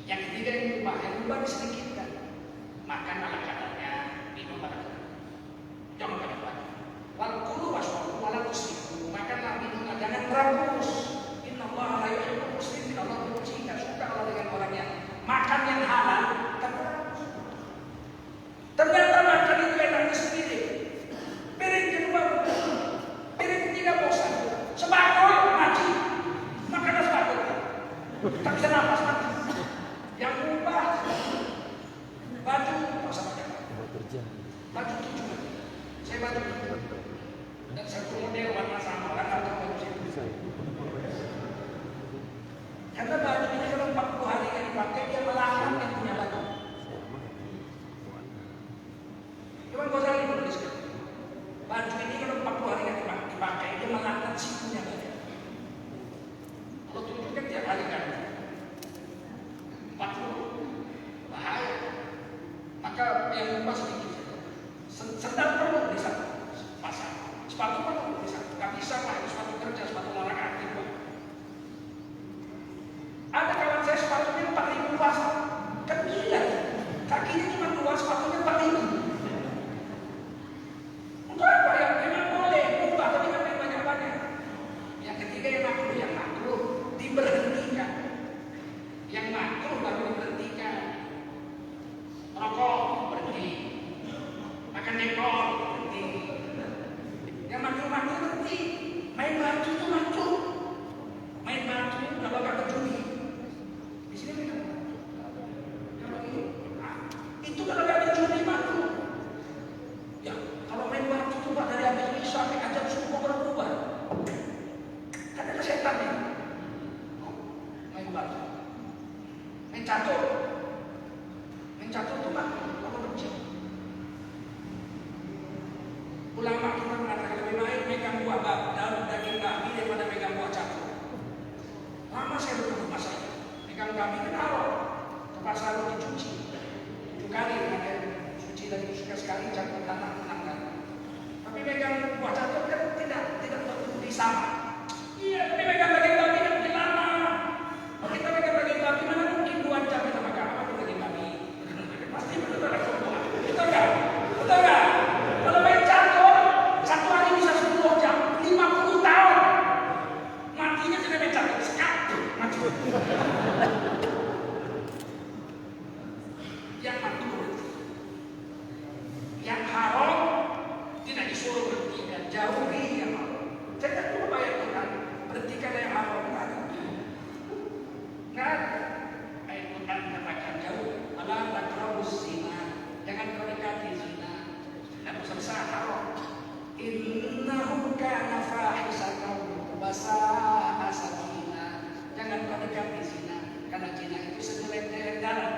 Yang ketiga yang berubah disedikitkan. Makan ala kadarnya, minum ala kadarnya. Jangan banyak-banyak. Wal kulu waswaru wala tusrifu. Makanlah, minumlah, jangan rakus. Inna Allah la yuhibbul muslimin. Allah benci, tidak suka Allah dengan orang yang makan yang halal. Ternyata makan itu enaknya sendiri. Piring kedua, piring ketiga bosan. Sebakul mati. Makanlah sebakul. Tak bisa nafas mati. Yang ubah baju tak usah pakai. Baju tujuh. Saya baju dan satu model warna sama orang atau baju saya. Karena baju ini kalau 40 hari yang dipakai dia melarang yang punya baju. Cuman Ghazali menuliskan baju ini kalau 40 hari yang dipakai dia melarang si punya baju. Kalau tujuh kan tiap hari kan 40 bahaya. Maka yang lupa sedikit. Sendal perlu bisa pasang, sepatu perlu bisa. Gak bisa lah sepatu kerja, sepatu olahraga gitu. Ada kawan saya sepatunya 4.000 pasang, kan gila. Kakinya cuma 2, sepatunya 4.000. Untuk apa ya? Memang boleh ubah, tapi nggak banyak-banyak. Yang ketiga yang makruh diberhentikan. Yang makruh baru diberhentikan. Rokok berhenti. Makan jengkol berhenti. Yang makruh berhenti. Main batu itu makruh. Main batu kalau nggak berjudi. Di sini minum. Kalau ini, itu kalau nggak berjudi makruh. Ya, kalau main batu itu Pak dari habis ini sampai ajab subuh berubah. Kan ada setan ya. Main batu. Main catur. Main catur itu makruh. Kalau benci. Ulama kita mengatakan lebih baik megang buah daun daging babi daripada megang buah catur. Lama saya bertemu masa itu. Megang babi kan haram. Terpaksa harus dicuci. 7 kali ada suci dari suka sekali campur tanah 6 kali. Tapi megang buah catur kan tidak berbudi sama. Iya, tapi megang daging babi kan lebih lama. Kalau kita megang daging babi mana mungkin 2 jam kita makan apa daging babi? Pasti betul ada semua. Betul nggak? Betul nggak? Kalau main catur 1 hari bisa 10 jam, 50 tahun. Matinya sudah main catur sekali. Mati. Yang makruh berhenti. Yang haram tidak disuruh berhenti dan jauhi yang haram. Saya tak lupa ayat Quran. Berhentikan yang haram. Nggak ada. Ayat Quran katakan jauh. Wala taqrabuz zina. Jangan kau dekati zina. Dan selesai haram. Innahu kana fahisatan wa sa'a sabila. Jangan kau dekati zina. Karena zina itu sejelek-jelek dalam.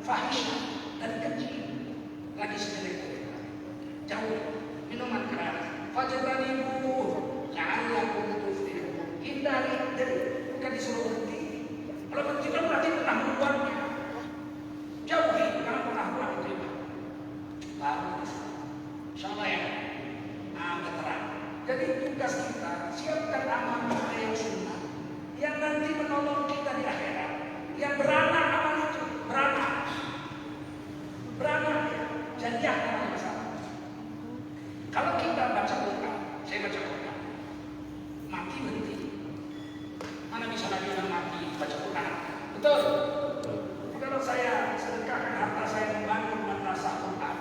Fahisyah dan keji. Lagi sejelek-jelek. Jauh. Minuman keras. Fajtanibu la'allakum tuflihun. Hindari dari bukan disuruh berhenti. Kalau berhenti kan berarti pernah membuatnya. Jauhi karena pernah buat itu. Baru insyaallah ya. Terang. Jadi tugas kita siapkan amal kita yang sunnah yang nanti menolong kita di akhirat. Yang beranak amal itu beranak ya. Jadiah namanya sama. Kalau kita baca Quran, saya baca Quran, mati berhenti. Mana bisa lagi orang mati baca Quran? Betul. Kalau saya sedekahkan harta saya membangun madrasah Quran,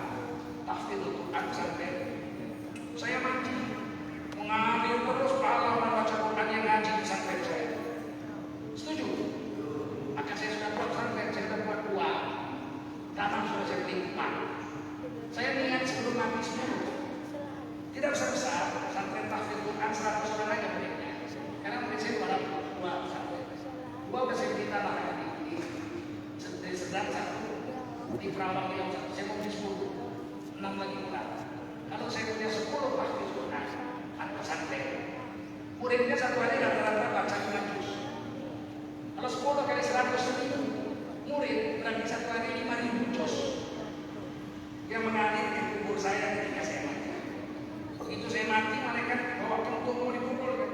Rawang Riau, saya mau beli 10, 6 lagi kurang. Kalau saya punya 10 pasti sudah ada pesantren. Muridnya satu hari rata-rata baca 5 juz. Kalau 10 kali 100.000 murid berarti satu hari 5.000 juz yang mengalir di kubur saya ketika saya mati. Begitu saya mati, malaikat bawa kentung mau dipukul kan?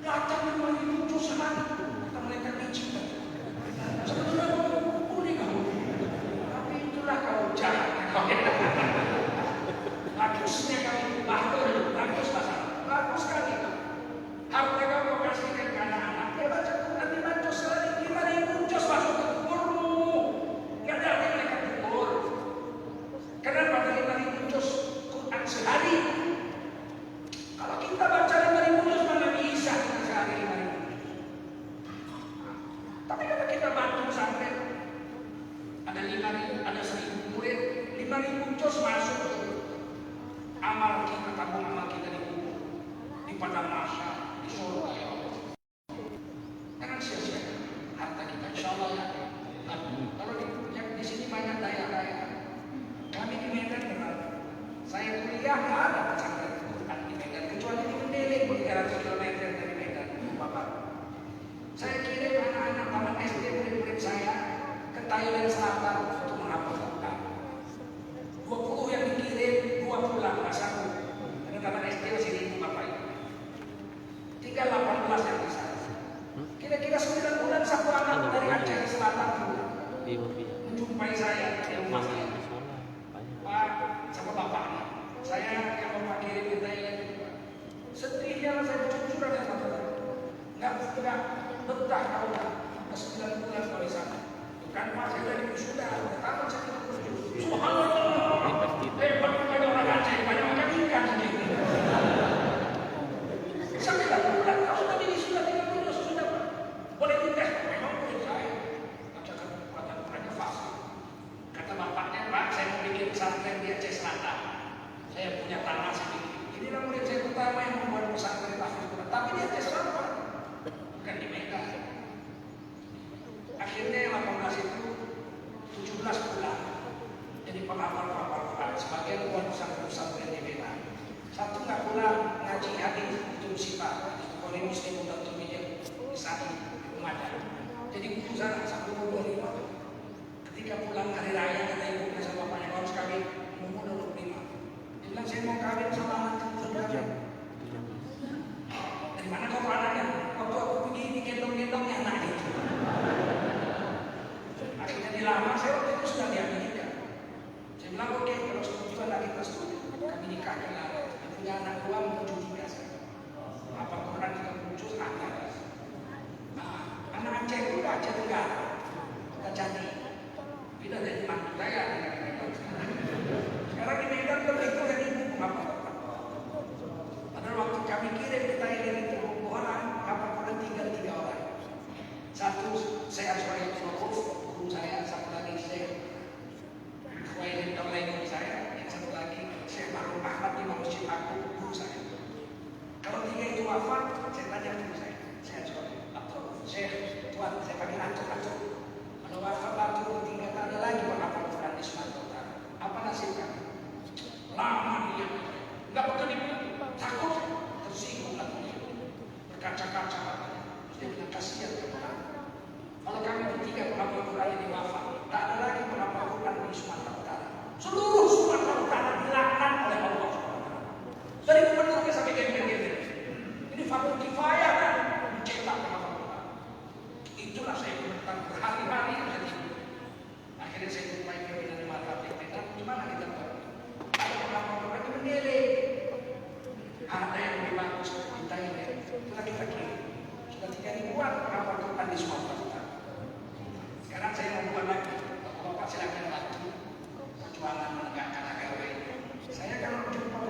Datang 5.000 juz sana, kata malaikat biji kan? Sebetulnya boleh kamu, tapi itulah kau jahat. Bagusnya kami bagus masalah, bagus sekali. Harta kamu kasihkan ke anak-anak. Dia baca Quran 5 juz sehari, 5.000 juz masuk ke kuburmu. Gak ada yang mereka kubur. Kenapa 5.000 juz Quran sehari? Kalau kita baca 5.000 juz mana bisa kita sehari 5.000 juz. Tapi kalau kita bantu sampai ada 5.000, ada 1.000 murid, 5.000 juz masuk ke amal kita, tabung amal kita di kubur, di padang mahsyar, di surga ya Allah. Jangan sia-siakan harta kita, insya Allah ya. Kalau di sini banyak daya-daya. Kami di Medan benar. Saya kuliah nggak ada pesantren Quran di Medan, kecuali di Mendeling 300 km dari Medan, Bapak. Saya kirim anak-anak taman SD murid-murid saya ke Thailand Selatan untuk menghafal Quran. 20 yang dikirim, 2 pulang nggak sanggup. Karena taman SD masih ribu Bapak Ibu. Tinggal 18 yang bisa. Kira-kira 9 bulan satu anak dari Aceh Selatan pulang. Menjumpai saya di rumah saya. Pak, sama bapaknya. Saya yang Bapak kirim ke Thailand. Sedihnya saya jujur ada satu. Nggak betah kau ke 9 bulan kau di sana. Bukan Pak, saya dari sudah taman saya tidak berjujur. Subhanallah. Hebat banyak orang Aceh, banyak orang ikan sendiri. Sampai 9 bulan kau sudah di sudah 30 sudah boleh dites. Memang boleh saya bacakan Quran fasih. Kata bapaknya, Pak, saya mau bikin pesantren di Aceh Selatan. Saya punya tanah sedikit. Inilah murid saya pertama yang membuat pesantren tahfiz Quran. Tapi di Aceh Selatan, bukan di Medan. Akhirnya yang 18 itu 17 bulan jadi penghafal Quran. Sebagian buat pesantren di Medan. Satu nggak pulang ngaji hadis itu musibah. Kalau muslim udah terpilih di sana di Ramadan. Jadi guru sana sampai 25. Ketika pulang hari raya kata ibunya sama bapaknya harus kawin umur 25. Dia bilang saya mau kawin sama anak kecil. Dari mana kau anaknya? Waktu aku begini gendong-gendongnya anak itu. Akhirnya dilamar, saya waktu itu sudah di Amerika. Saya bilang oke, kalau setuju anak kita setuju, kami nikahkan lah. Punya anak dua mau cucu biasa. Apa Quran kita muncul anak. Nah, anak Aceh itu udah Aceh Tenggara, udah cantik. Tidak dari mantu saya. Sekarang di Medan lebih